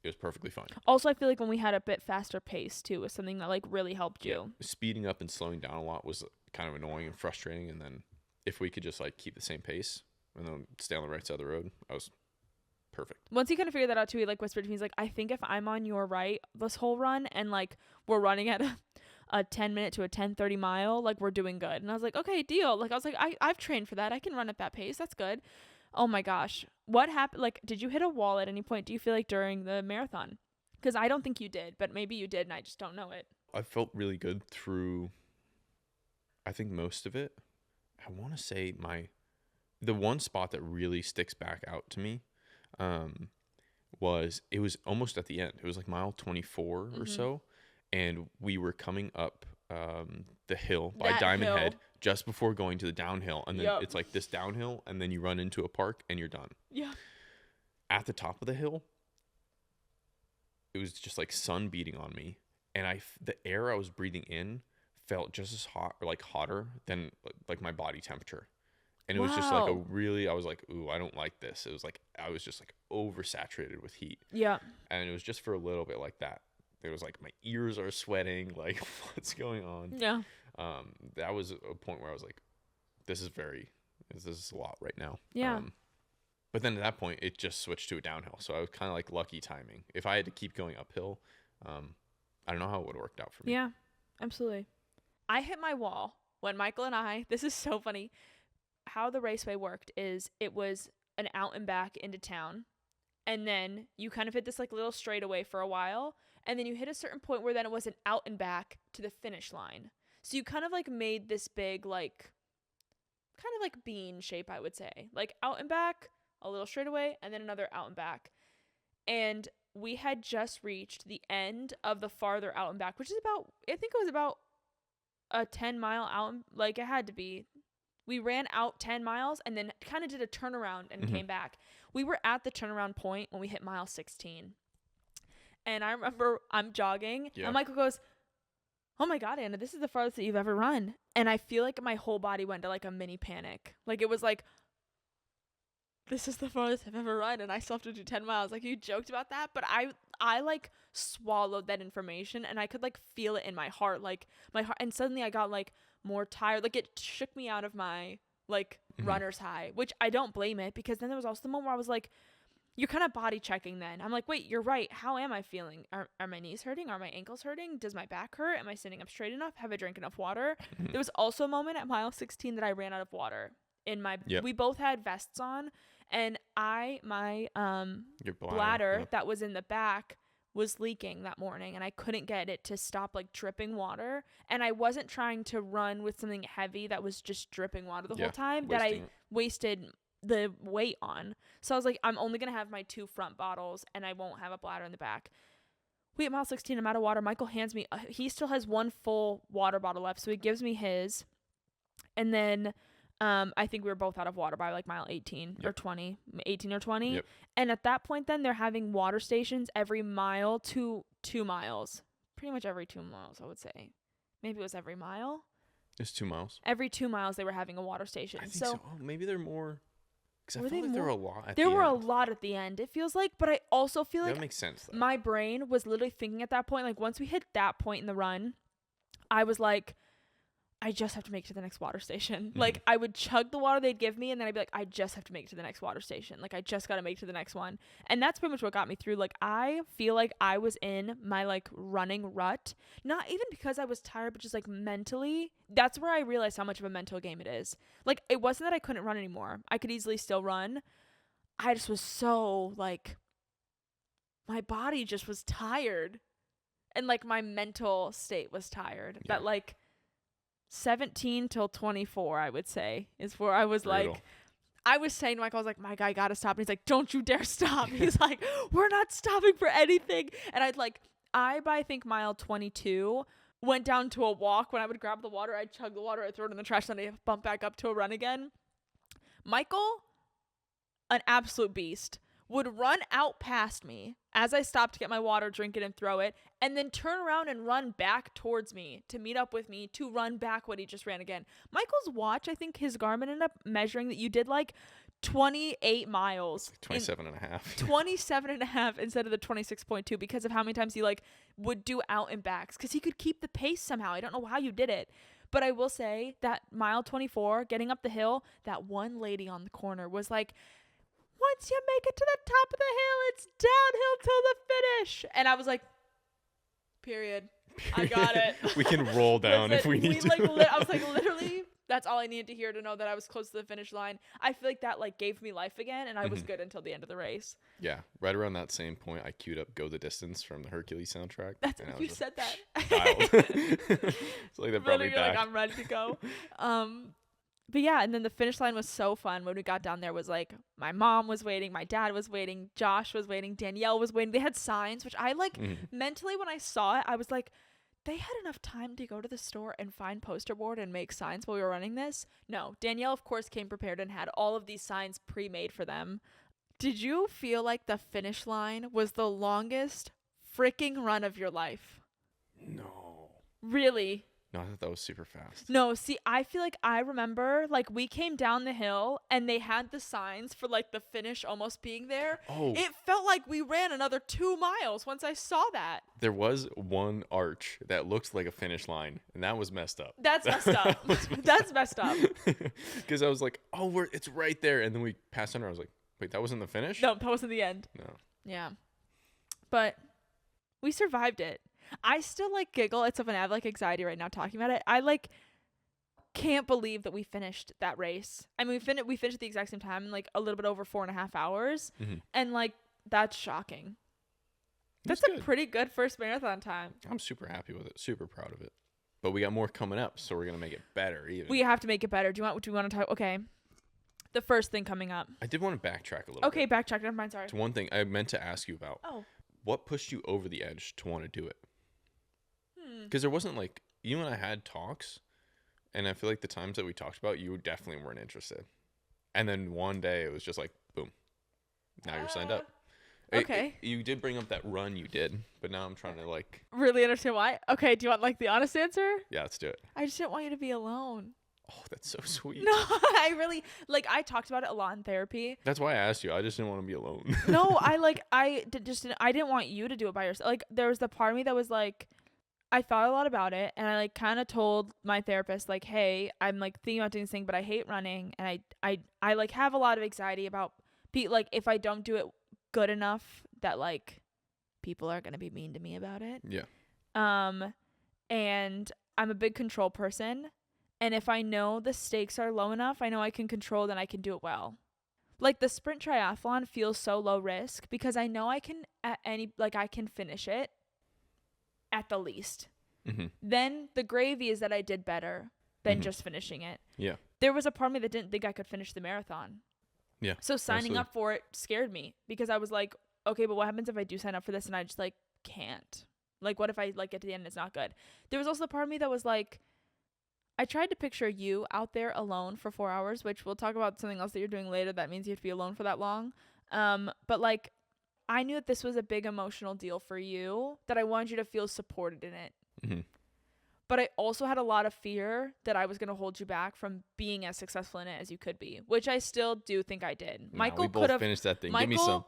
Speaker 2: it was perfectly fine.
Speaker 1: Also, I feel like when we had a bit faster pace too was something that like really helped you.
Speaker 2: Yeah. Speeding up and slowing down a lot was kind of annoying and frustrating. And then if we could just like keep the same pace and then stay on the right side of the road, I was perfect.
Speaker 1: Once he kind of figured that out too, he like whispered to me, he's like, I think if I'm on your right this whole run and like we're running at a 10-minute to a 10:30 mile, like we're doing good. And I was like, okay, deal. Like I was like, I've trained for that. I can run at that pace. That's good. Oh my gosh. What happened? Like, did you hit a wall at any point, do you feel like, during the marathon? Because I don't think you did, but maybe you did and I just don't know it.
Speaker 2: I felt really good through, I think, most of it. I want to say the one spot that really sticks back out to me was almost at the end. It was like mile 24 or so. And we were coming up the hill by Diamond Head just before going to the downhill. And then it's like this downhill, and then you run into a park and you're done. Yeah. At the top of the hill, it was just like sun beating on me. And the air I was breathing in felt just as hot or like hotter than like my body temperature. And it was just like I was like, ooh, I don't like this. It was like, I was just like oversaturated with heat. Yeah. And it was just for a little bit like that. It was like my ears are sweating, like what's going on? Yeah. That was a point where I was like, this is a lot right now. Yeah. But then at that point, it just switched to a downhill. So I was kind of like lucky timing. If I had to keep going uphill, I don't know how it would have worked out for me.
Speaker 1: Yeah, absolutely. I hit my wall when Michael and I, this is so funny. How the raceway worked is it was an out and back into town. And then you kind of hit this like little straightaway for a while. And then you hit a certain point where then it was an out and back to the finish line. So you kind of like made this big like kind of like bean shape, I would say. Like out and back, a little straightaway, and then another out and back. And we had just reached the end of the farther out and back, which is about, I think it was about a 10-mile out, like it had to be. We ran out 10 miles and then kind of did a turnaround and came back. We were at the turnaround point when we hit mile 16. And I remember I'm jogging and Michael goes, oh my God, Anna, this is the farthest that you've ever run. And I feel like my whole body went to like a mini panic. Like it was like, this is the farthest I've ever run. And I still have to do 10 miles. Like you joked about that, but I like swallowed that information and I could like feel it in my heart. Like my heart. And suddenly I got like more tired. Like it shook me out of my like runner's high, which I don't blame it, because then there was also the moment where I was like, you're kind of body checking then. I'm like, wait, you're right. How am I feeling? Are my knees hurting? Are my ankles hurting? Does my back hurt? Am I sitting up straight enough? Have I drank enough water? There was also a moment at mile 16 that I ran out of water in my, we both had vests on, and my your bladder that was in the back was leaking that morning, and I couldn't get it to stop like dripping water. And I wasn't trying to run with something heavy that was just dripping water the whole time that I wasted the weight on. So I was like, I'm only gonna have my 2 front bottles and I won't have a bladder in the back. We at mile 16, I'm out of water. Michael hands me he still has 1 full water bottle left, so he gives me his. And then I think we were both out of water by like mile 18 or 20. And at that point then they're having water stations every mile to 2 miles. Pretty much every 2 miles, I would say. Maybe it was every mile.
Speaker 2: It's 2 miles.
Speaker 1: Every 2 miles they were having a water station.
Speaker 2: I think so. Oh, maybe they're more. Because I felt like
Speaker 1: there
Speaker 2: were a lot at
Speaker 1: the end. There were
Speaker 2: a
Speaker 1: lot at the end, it feels like. But I also feel like
Speaker 2: that makes sense, though.
Speaker 1: My brain was literally thinking at that point, like once we hit that point in the run, I was like, I just have to make it to the next water station. Like, I would chug the water they'd give me, and then I'd be like, I just have to make it to the next water station. Like, I just got to make it to the next one. And that's pretty much what got me through. Like, I feel like I was in my, like, running rut. Not even because I was tired, but just, like, mentally. That's where I realized how much of a mental game it is. Like, it wasn't that I couldn't run anymore. I could easily still run. I just was so, like, my body just was tired. And, like, my mental state was tired. Yeah. That, like, 17 till 24, I would say, is where I was brutal. Like, I was saying to Michael, I was like, Mike, I gotta stop. And he's like, don't you dare stop. He's like, we're not stopping for anything. And by I think mile 22, went down to a walk. When I would grab the water, I'd chug the water, I'd throw it in the trash, then I'd bump back up to a run again. Michael, an absolute beast, would run out past me as I stopped to get my water, drink it, and throw it, and then turn around and run back towards me to meet up with me to run back what he just ran again. Michael's watch, I think his Garmin ended up measuring that you did like 28 miles.
Speaker 2: 27 and a half.
Speaker 1: 27 and a half instead of the 26.2 because of how many times he like would do out and backs because he could keep the pace somehow. I don't know how you did it. But I will say that mile 24, getting up the hill, that one lady on the corner was like, once you make it to the top of the hill, it's downhill till the finish. And I was like, period. I got it.
Speaker 2: We can roll down if we need to.
Speaker 1: I was like, literally, that's all I needed to hear to know that I was close to the finish line. I feel like that like gave me life again, and I was good until the end of the race.
Speaker 2: Yeah, right around that same point, I queued up "Go the Distance" from the Hercules soundtrack.
Speaker 1: You said that.
Speaker 2: It's like that brought me back.
Speaker 1: Like, I'm ready to go. But yeah, and then the finish line was so fun. When we got down there was like, my mom was waiting, my dad was waiting, Josh was waiting, Danielle was waiting. They had signs, which I like mentally when I saw it, I was like, they had enough time to go to the store and find poster board and make signs while we were running this. No, Danielle, of course, came prepared and had all of these signs pre-made for them. Did you feel like the finish line was the longest freaking run of your life?
Speaker 2: No.
Speaker 1: Really?
Speaker 2: No, I thought that was super fast.
Speaker 1: No, see, I feel like I remember, like, we came down the hill, and they had the signs for, like, the finish almost being there.
Speaker 2: Oh.
Speaker 1: It felt like we ran another 2 miles once I saw that.
Speaker 2: There was one arch that looked like a finish line, and that was messed up.
Speaker 1: That's messed up. That's messed up.
Speaker 2: Because I was like, oh, it's right there. And then we passed under. I was like, wait, that wasn't the finish?
Speaker 1: No, that wasn't the end.
Speaker 2: No.
Speaker 1: Yeah. But we survived it. I still like giggle. It's so funny. I have like anxiety right now talking about it. I like can't believe that we finished that race. I mean, we finished at the exact same time in like a little bit over 4.5 hours. And like, that's shocking. That's a pretty good first marathon time.
Speaker 2: I'm super happy with it. Super proud of it. But we got more coming up, so we're going to make it better even.
Speaker 1: We have to make it better. Do you want to talk? Okay. The first thing coming up.
Speaker 2: I did want to backtrack a little bit.
Speaker 1: Okay, backtrack. Never mind. Sorry.
Speaker 2: It's one thing I meant to ask you about.
Speaker 1: Oh.
Speaker 2: What pushed you over the edge to want to do it? Because there wasn't like, you and I had talks, and I feel like the times that we talked about, you definitely weren't interested. And then one day it was just like, boom, now you're signed up.
Speaker 1: Okay.
Speaker 2: You did bring up that run you did, but now I'm trying to like.
Speaker 1: Really understand why? Okay, do you want like the honest answer?
Speaker 2: Yeah, let's do it.
Speaker 1: I just didn't want you to be alone.
Speaker 2: Oh, that's so sweet.
Speaker 1: No, I really, like, I talked about it a lot in therapy.
Speaker 2: That's why I asked you. I just didn't want to be alone.
Speaker 1: No, I didn't want you to do it by yourself. Like, there was the part of me that was like, I thought a lot about it, and I like kind of told my therapist like, hey, I'm like thinking about doing this thing, but I hate running, and I like have a lot of anxiety about like if I don't do it good enough that like people are gonna be mean to me about it.
Speaker 2: Yeah.
Speaker 1: And I'm a big control person. And if I know the stakes are low enough, I know I can control, then I can do it well. Like the sprint triathlon feels so low risk because I know I can I can finish it at the least. Then the gravy is that I did better than just finishing it.
Speaker 2: Yeah.
Speaker 1: There was a part of me that didn't think I could finish the marathon.
Speaker 2: Yeah.
Speaker 1: So signing up for it scared me because I was like, okay, but what happens if I do sign up for this and I just like can't? Like what if I like get to the end and it's not good? There was also the part of me that was like, I tried to picture you out there alone for 4 hours, which we'll talk about something else that you're doing later. That means you have to be alone for that long. But like, I knew that this was a big emotional deal for you, that I wanted you to feel supported in it. But I also had a lot of fear that I was going to hold you back from being as successful in it as you could be, which I still do think I did.
Speaker 2: Michael could have finished that thing. Give me some.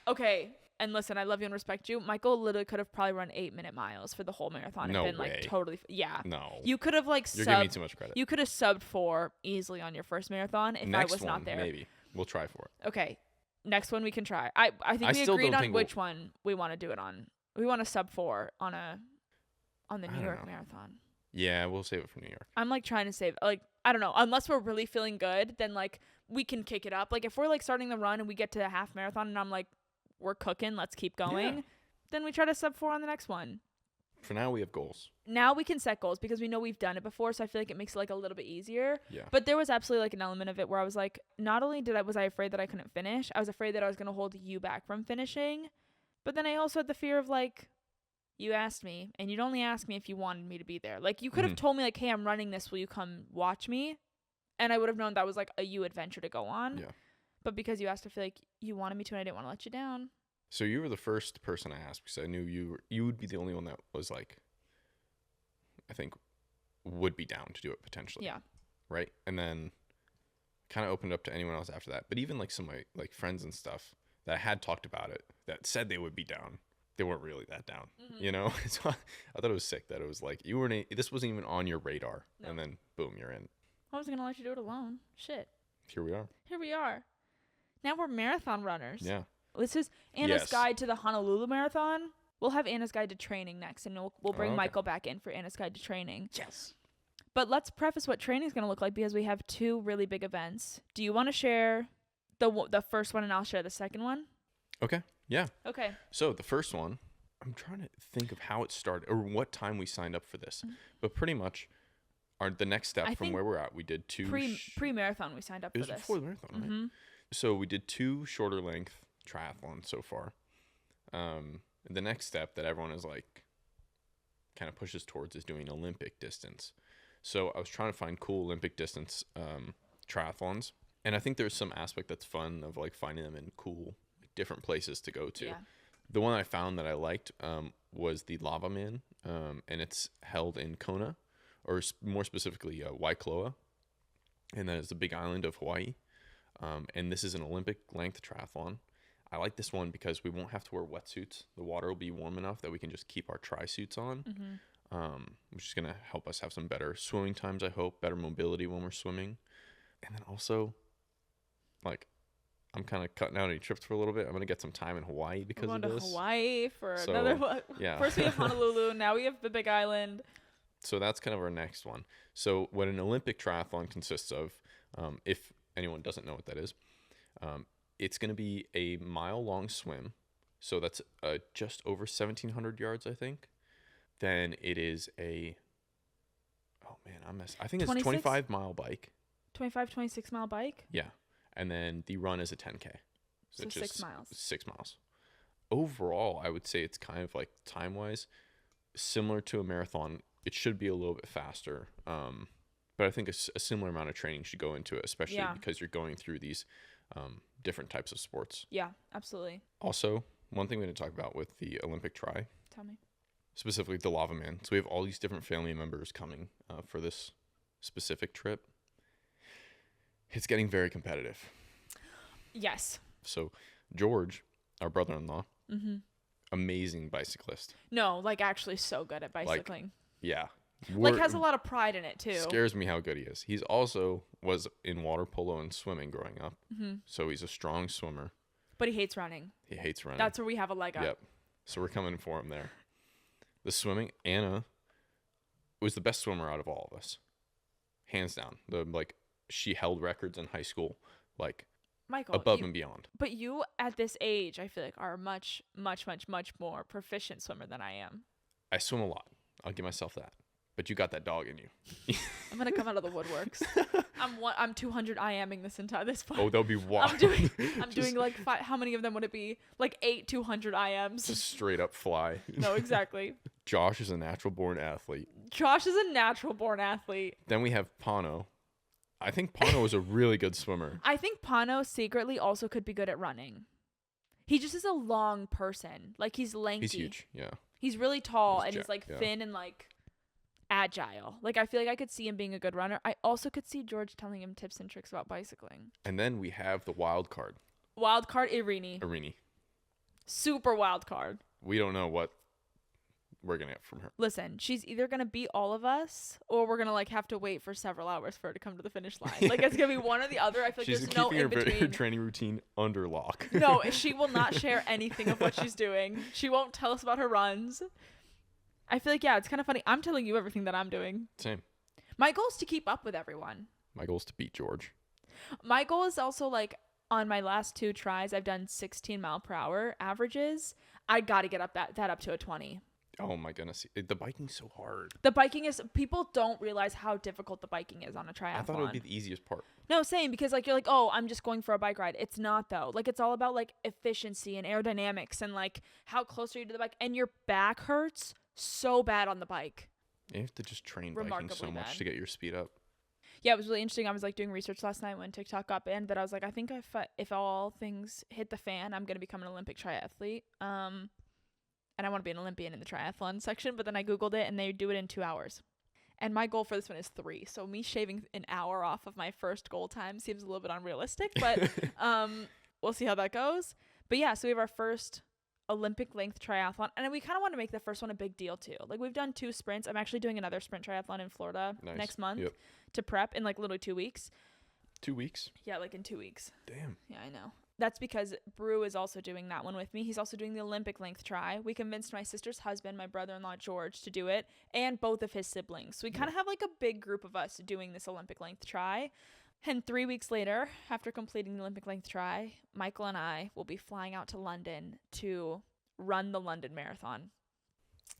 Speaker 1: Okay. and listen, I love you and respect you. Michael literally could have probably run 8-minute miles for the whole marathon.
Speaker 2: No
Speaker 1: and been
Speaker 2: way.
Speaker 1: like totally, yeah.
Speaker 2: No.
Speaker 1: You could have like
Speaker 2: You're giving me too much credit.
Speaker 1: You could have subbed 4 easily on your first marathon if
Speaker 2: Next
Speaker 1: I was
Speaker 2: one,
Speaker 1: not there.
Speaker 2: Maybe. We'll try for it.
Speaker 1: Okay. Next one we can try. I think we agreed on which one we want to do it on. We want to sub 4 on the New York Marathon.
Speaker 2: Yeah, we'll save it for New York.
Speaker 1: I'm like trying to save, like, I don't know, unless we're really feeling good, then like we can kick it up. Like if we're like starting the run and we get to a half marathon and I'm like, we're cooking, let's keep going, then we try to sub 4 on the next one.
Speaker 2: For now, we have goals.
Speaker 1: Now we can set goals because we know we've done it before, so I feel like it makes it like a little bit easier.
Speaker 2: Yeah.
Speaker 1: But there was absolutely like an element of it where I was like, not only was I afraid that I couldn't finish, I was afraid that I was going to hold you back from finishing. But then I also had the fear of like, you asked me, and you'd only ask me if you wanted me to be there. Like, you could have told me, like, hey, I'm running this. Will you come watch me? And I would have known that was, like, a you adventure to go on.
Speaker 2: Yeah.
Speaker 1: But because you asked, I feel like you wanted me to, and I didn't want to let you down.
Speaker 2: So you were the first person I asked because I knew you would be the only one that was, like, I think, would be down to do it potentially.
Speaker 1: Yeah.
Speaker 2: Right? And then kind of opened up to anyone else after that. But even, like, some of my, like, friends and stuff that I had talked about it that said they would be down. They weren't really that down, you know? So I thought it was sick that it was like, this wasn't even on your radar. No. And then, boom, you're in.
Speaker 1: I wasn't going to let you do it alone. Shit.
Speaker 2: Here we are.
Speaker 1: Here we are. Now we're marathon runners.
Speaker 2: Yeah.
Speaker 1: This is Anna's guide to the Honolulu Marathon. We'll have Anna's guide to training next, and we'll bring Michael back in for Anna's guide to training.
Speaker 2: Yes.
Speaker 1: But let's preface what training is going to look like because we have 2 really big events. Do you want to share the first one, and I'll share the second one?
Speaker 2: Okay. Yeah.
Speaker 1: Okay.
Speaker 2: So the first one, I'm trying to think of how it started or what time we signed up for this. But pretty much the next step from where we're at, we did 2
Speaker 1: pre-marathon we signed up for this.
Speaker 2: It was before the marathon, right? So we did 2 shorter length triathlons so far. The next step that everyone is like kind of pushes towards is doing Olympic distance. So I was trying to find cool Olympic distance triathlons. And I think there's some aspect that's fun of like finding them in cool different places to go to. Yeah. The one I found that I liked was the Lava Man, and it's held in Kona, or more specifically Waikoloa, and that is the big island of Hawaii. And this is an Olympic length triathlon. I like this one because we won't have to wear wetsuits. The water will be warm enough that we can just keep our tri-suits on, which is going to help us have some better swimming times, I hope, better mobility when we're swimming. And then also, like, I'm kind of cutting out any trips for a little bit. I'm going to get some time in Hawaii because of this.
Speaker 1: We're going to Hawaii for another one.
Speaker 2: Yeah.
Speaker 1: First we have Honolulu. Now we have the big island.
Speaker 2: So that's kind of our next one. So what an Olympic triathlon consists of, if anyone doesn't know what that is, it's going to be a mile-long swim. So that's just over 1,700 yards, I think. Then it is I think it's 25-mile bike.
Speaker 1: 26-mile bike?
Speaker 2: Yeah. And then the run is a 10K.
Speaker 1: So 6 miles.
Speaker 2: 6 miles. Overall, I would say it's kind of like time-wise, similar to a marathon. It should be a little bit faster. But I think a similar amount of training should go into it, especially because you're going through these different types of sports.
Speaker 1: Yeah, absolutely.
Speaker 2: Also, one thing we didn't talk about with the Olympic tri.
Speaker 1: Tell me.
Speaker 2: Specifically the Lava Man. So we have all these different family members coming for this specific trip. It's getting very competitive. Yes. So George, our brother-in-law, amazing bicyclist.
Speaker 1: No, like actually so good at bicycling.
Speaker 2: Like, yeah.
Speaker 1: Like has a lot of pride in it too.
Speaker 2: Scares me how good he is. He's also was in water polo and swimming growing up. So he's a strong swimmer.
Speaker 1: But he hates running.
Speaker 2: He hates running.
Speaker 1: That's where we have a leg up.
Speaker 2: Yep. So we're coming for him there. The swimming, Anna was the best swimmer out of all of us. Hands down. She held records in high school, like
Speaker 1: Michael,
Speaker 2: above and beyond.
Speaker 1: But you at this age, I feel like, are much, much, much, much more proficient swimmer than I am.
Speaker 2: I swim a lot. I'll give myself that. But you got that dog in you.
Speaker 1: I'm gonna come out of the woodworks. I'm 200 IMing this part.
Speaker 2: Oh, they'll be wild.
Speaker 1: I'm doing like 5. How many of them would it be? Like 8 200 IMs.
Speaker 2: Just straight up fly.
Speaker 1: No, exactly.
Speaker 2: Josh is a natural born athlete. Then we have Pano. I think Pano is a really good swimmer.
Speaker 1: I think Pano secretly also could be good at running. He just is a long person. Like he's lanky.
Speaker 2: He's huge. Yeah.
Speaker 1: He's really tall he's like thin and like agile. Like I feel like I could see him being a good runner. I also could see George telling him tips and tricks about bicycling.
Speaker 2: And then we have the wild card.
Speaker 1: Wild card Irini. Super wild card.
Speaker 2: We don't know what we're going to get from her.
Speaker 1: Listen, she's either going to beat all of us or we're going to like have to wait for several hours for her to come to the finish line. Like it's going to be one or the other. I feel like
Speaker 2: She's
Speaker 1: there's no in between.
Speaker 2: Her training routine under lock.
Speaker 1: No, she will not share anything of what she's doing. She won't tell us about her runs. I feel like, yeah, it's kind of funny. I'm telling you everything that I'm doing.
Speaker 2: Same.
Speaker 1: My goal is to keep up with everyone.
Speaker 2: My goal is to beat George.
Speaker 1: My goal is also like on my last 2 tries, I've done 16 mile per hour averages. I got to get up that up to a 20.
Speaker 2: Oh my goodness. The biking's so hard.
Speaker 1: The biking is, people don't realize how difficult the biking is on a triathlon.
Speaker 2: I thought it would be the easiest part.
Speaker 1: No, same, because like you're like, oh, I'm just going for a bike ride. It's not though. Like it's all about like efficiency and aerodynamics and like how close are you to the bike, and your back hurts so bad on the bike.
Speaker 2: You have to just train biking so much
Speaker 1: bad
Speaker 2: to get your speed up.
Speaker 1: Yeah, it was really interesting. I was like doing research last night when TikTok got banned, that I was like, I think if all things hit the fan, I'm gonna become an Olympic triathlete. And I want to be an Olympian in the triathlon section, but then I Googled it and they do it in 2 hours. And my goal for this one is 3. So me shaving an hour off of my first goal time seems a little bit unrealistic, but we'll see how that goes. But yeah, so we have our first Olympic length triathlon, and we kind of want to make the first one a big deal too. Like we've done 2 sprints. I'm actually doing another sprint triathlon in Florida next month to prep in like literally 2 weeks.
Speaker 2: 2 weeks?
Speaker 1: Yeah, like in 2 weeks.
Speaker 2: Damn.
Speaker 1: Yeah, I know. That's because Brew is also doing that one with me. He's also doing the Olympic length try. We convinced my sister's husband, my brother-in-law George, to do it, and both of his siblings. So we kind of have like a big group of us doing this Olympic length try. And 3 weeks later, after completing the Olympic length try, Michael and I will be flying out to London to run the London Marathon.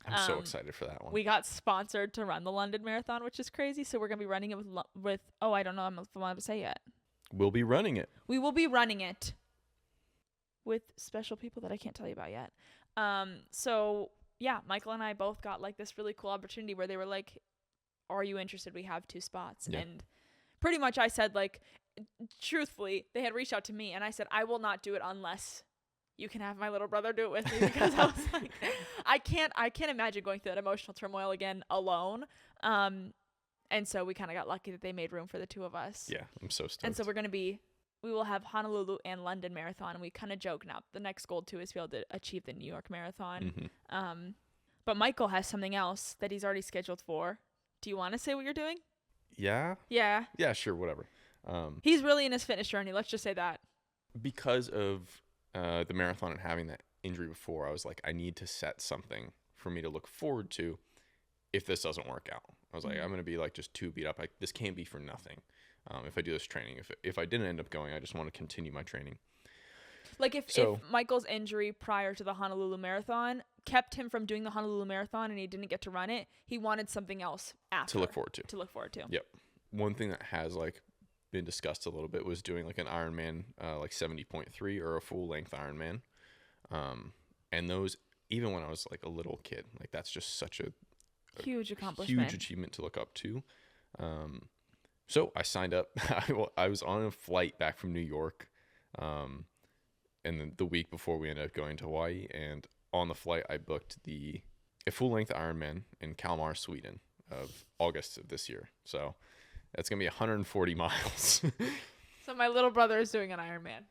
Speaker 2: I'm so excited for that one.
Speaker 1: We got sponsored to run the London Marathon, which is crazy. So we're going to be running it with oh, I don't know if I'm allowed to say yet.
Speaker 2: We'll be running it.
Speaker 1: We will be running it with special people that I can't tell you about yet. So yeah, Michael and I both got like this really cool opportunity where they were like, are you interested? We have 2 spots. Yeah. And pretty much I said, like, truthfully, they had reached out to me and I said, I will not do it unless you can have my little brother do it with me, because I was like, I can't imagine going through that emotional turmoil again alone. And so we kind of got lucky that they made room for the 2 of us.
Speaker 2: Yeah, I'm so stoked.
Speaker 1: And so we will have Honolulu and London Marathon. And we kind of joke now, the next goal too is to be able to achieve the New York Marathon. Mm-hmm. But Michael has something else that he's already scheduled for. Do you want to say what you're doing?
Speaker 2: Yeah?
Speaker 1: Yeah, sure,
Speaker 2: whatever.
Speaker 1: He's really in his fitness journey. Let's just say that.
Speaker 2: Because of the marathon and having that injury before, I was like, I need to set something for me to look forward to if this doesn't work out. I was like, I'm going to be like just too beat up. Like, this can't be for nothing. If I do this training, if I didn't end up going, I just want to continue my training.
Speaker 1: Like if Michael's injury prior to the Honolulu Marathon kept him from doing the Honolulu Marathon and he didn't get to run it, he wanted something else after
Speaker 2: to look forward to. Yep. One thing that has like been discussed a little bit was doing like an Ironman, like 70.3 or a full length Ironman. And those, even when I was like a little kid, like that's just such a
Speaker 1: huge accomplishment,
Speaker 2: huge achievement to look up to. So I signed up. I was on a flight back from New York, and then the week before we ended up going to Hawaii. And on the flight, I booked a full-length Ironman in Kalmar, Sweden, of August of this year. So that's gonna be 140 miles.
Speaker 1: So my little brother is doing an Ironman.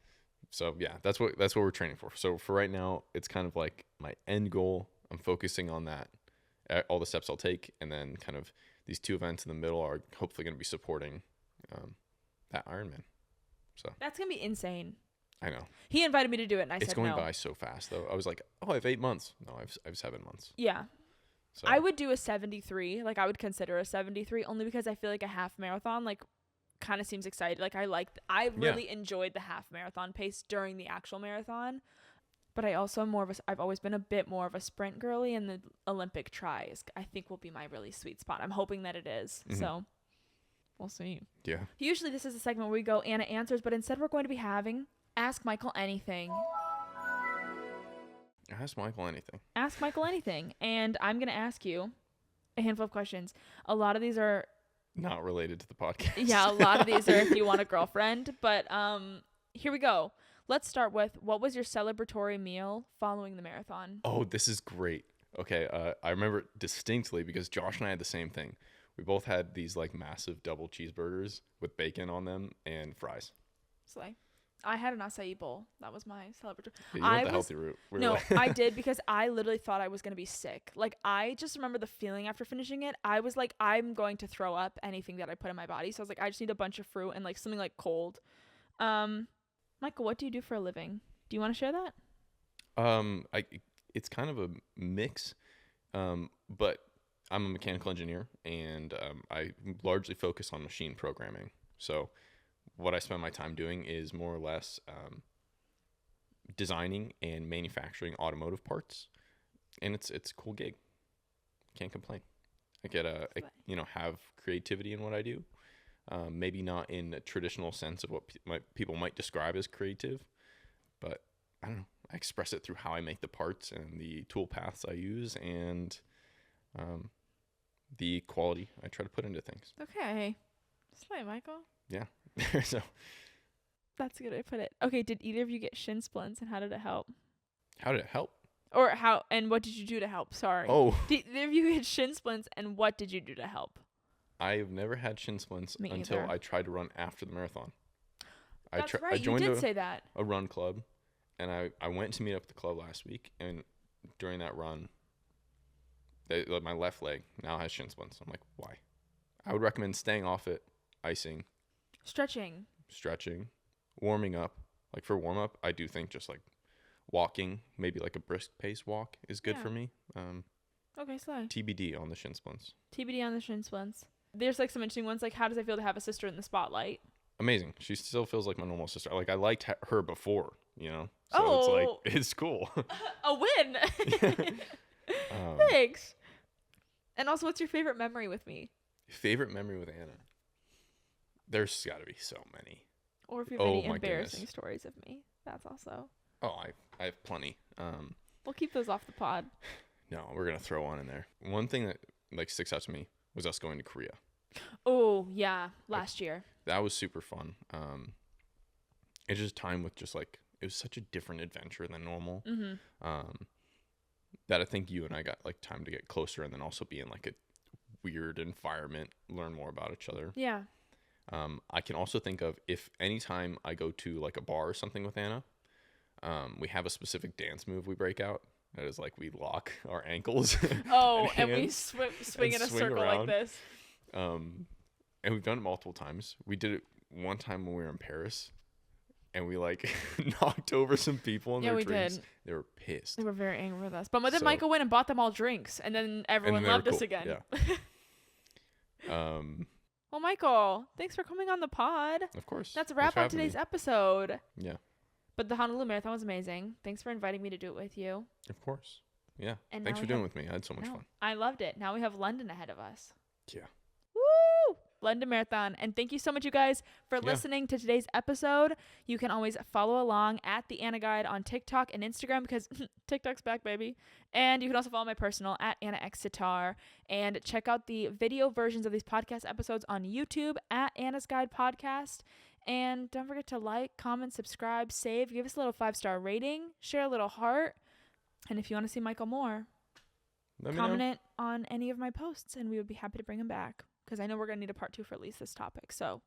Speaker 2: So yeah, that's what we're training for. So for right now, it's kind of like my end goal. I'm focusing on that, all the steps I'll take, and then kind of these 2 events in the middle are hopefully going to be supporting that Ironman. So
Speaker 1: that's going to be insane.
Speaker 2: I know.
Speaker 1: He invited me to do it, and I said no.
Speaker 2: It's going by so fast, though. I was like, oh, I have 8 months. No, I have 7 months.
Speaker 1: Yeah. So I would do a 73. Like, I would consider a 73 only because I feel like a half marathon, like, kind of seems exciting. Like, I really enjoyed the half marathon pace during the actual marathon. But I also am I've always been a bit more of a sprint girly, and the Olympic tries, I think, will be my really sweet spot. I'm hoping that it is. Mm-hmm. So we'll see.
Speaker 2: Yeah. Usually
Speaker 1: this is a segment where we go Anna answers, but instead we're going to be having Ask Michael Anything.
Speaker 2: Ask Michael anything.
Speaker 1: Ask Michael anything. And I'm going to ask you a handful of questions. A lot of these are
Speaker 2: not related to the podcast.
Speaker 1: Yeah, a lot of these are if you want a girlfriend. But here we go. Let's start with, what was your celebratory meal following the marathon?
Speaker 2: Oh, this is great. Okay, I remember it distinctly because Josh and I had the same thing. We both had these like massive double cheeseburgers with bacon on them and fries.
Speaker 1: Slay. I had an acai bowl. That was my celebratory.
Speaker 2: Yeah, you went the healthy route.
Speaker 1: No, I did because I literally thought I was going to be sick. Like, I just remember the feeling after finishing it. I was like, I'm going to throw up anything that I put in my body. So I was like, I just need a bunch of fruit and like something like cold. Michael, what do you do for a living? Do you want to share that?
Speaker 2: It's kind of a mix, but I'm a mechanical engineer, and I largely focus on machine programming. So what I spend my time doing is more or less designing and manufacturing automotive parts, and it's a cool gig. Can't complain. I get have creativity in what I do. Maybe not in a traditional sense of what people might describe as creative, but I don't know. I express it through how I make the parts and the tool paths I use, and the quality I try to put into things.
Speaker 1: Okay. Slay, Michael.
Speaker 2: Yeah. So
Speaker 1: that's a good way to put it. Okay, did either of you get shin splints, and how did it help?
Speaker 2: How did it help?
Speaker 1: Or how, and what did you do to help? Sorry.
Speaker 2: Oh.
Speaker 1: Did either of you get shin splints, and what did you do to help?
Speaker 2: I've never had shin splints
Speaker 1: Me
Speaker 2: until
Speaker 1: either.
Speaker 2: I tried to run after the marathon.
Speaker 1: That's right.
Speaker 2: I joined
Speaker 1: you did say that.
Speaker 2: a run club, and I went to meet up with the club last week, and during that run, my left leg now has shin splints. I'm like, why? I would recommend staying off it, icing,
Speaker 1: stretching,
Speaker 2: warming up. Like for warm up, I do think just like walking, maybe like a brisk pace walk is good for me.
Speaker 1: Okay, slay.
Speaker 2: TBD on the shin splints.
Speaker 1: TBD on the shin splints. There's like some interesting ones, like how does it feel to have a sister in the spotlight?
Speaker 2: Amazing. She still feels like my normal sister. Like I liked her before, you know. So it's like it's cool.
Speaker 1: A win. Thanks. And also, what's your favorite memory with me?
Speaker 2: Favorite memory with Anna? There's got to be so many.
Speaker 1: Or if you have any embarrassing stories of me, that's also.
Speaker 2: Oh, I have plenty.
Speaker 1: We'll keep those off the pod.
Speaker 2: No, we're gonna throw one in there. One thing that like sticks out to me was us going to Korea.
Speaker 1: Oh yeah, last year.
Speaker 2: That was super fun. It's just time with just like it was such a different adventure than normal. Mm-hmm. That I think you and I got like time to get closer, and then also be in like a weird environment, learn more about each other.
Speaker 1: Yeah.
Speaker 2: I can also think of if anytime I go to like a bar or something with Anna, we have a specific dance move we break out. That is like we lock our ankles.
Speaker 1: Oh, and we swing in a circle
Speaker 2: around.
Speaker 1: like this.
Speaker 2: And we've done it multiple times. We did it one time when we were in Paris, and we like knocked over some people in their drinks.
Speaker 1: Did.
Speaker 2: They were pissed.
Speaker 1: They were very angry with us. But then Michael went and bought them all drinks, and then everyone loved us again.
Speaker 2: Yeah.
Speaker 1: Well, Michael, thanks for coming on the pod.
Speaker 2: Of course.
Speaker 1: That's a wrap on today's episode.
Speaker 2: Yeah.
Speaker 1: But the Honolulu Marathon was amazing. Thanks for inviting me to do it with you.
Speaker 2: Of course. Yeah.
Speaker 1: And
Speaker 2: thanks for doing it with me. I had so much fun.
Speaker 1: I loved it. Now we have London ahead of us.
Speaker 2: Yeah.
Speaker 1: Woo! London Marathon. And thank you so much, you guys, for listening to today's episode. You can always follow along at the Anna Guide on TikTok and Instagram because TikTok's back, baby. And you can also follow my personal at Anna X Sitar. And check out the video versions of these podcast episodes on YouTube at Anna's Guide Podcast. And don't forget to like, comment, subscribe, save, give us a little 5-star rating, share a little heart. And if you want to see Michael more, comment it on any of my posts and we would be happy to bring him back. Because I know we're going to need a part 2 for at least this topic. So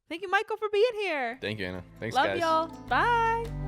Speaker 1: thank you, Michael, for being here.
Speaker 2: Thank you, Anna. Thanks,
Speaker 1: Love
Speaker 2: guys.
Speaker 1: y'all. Bye.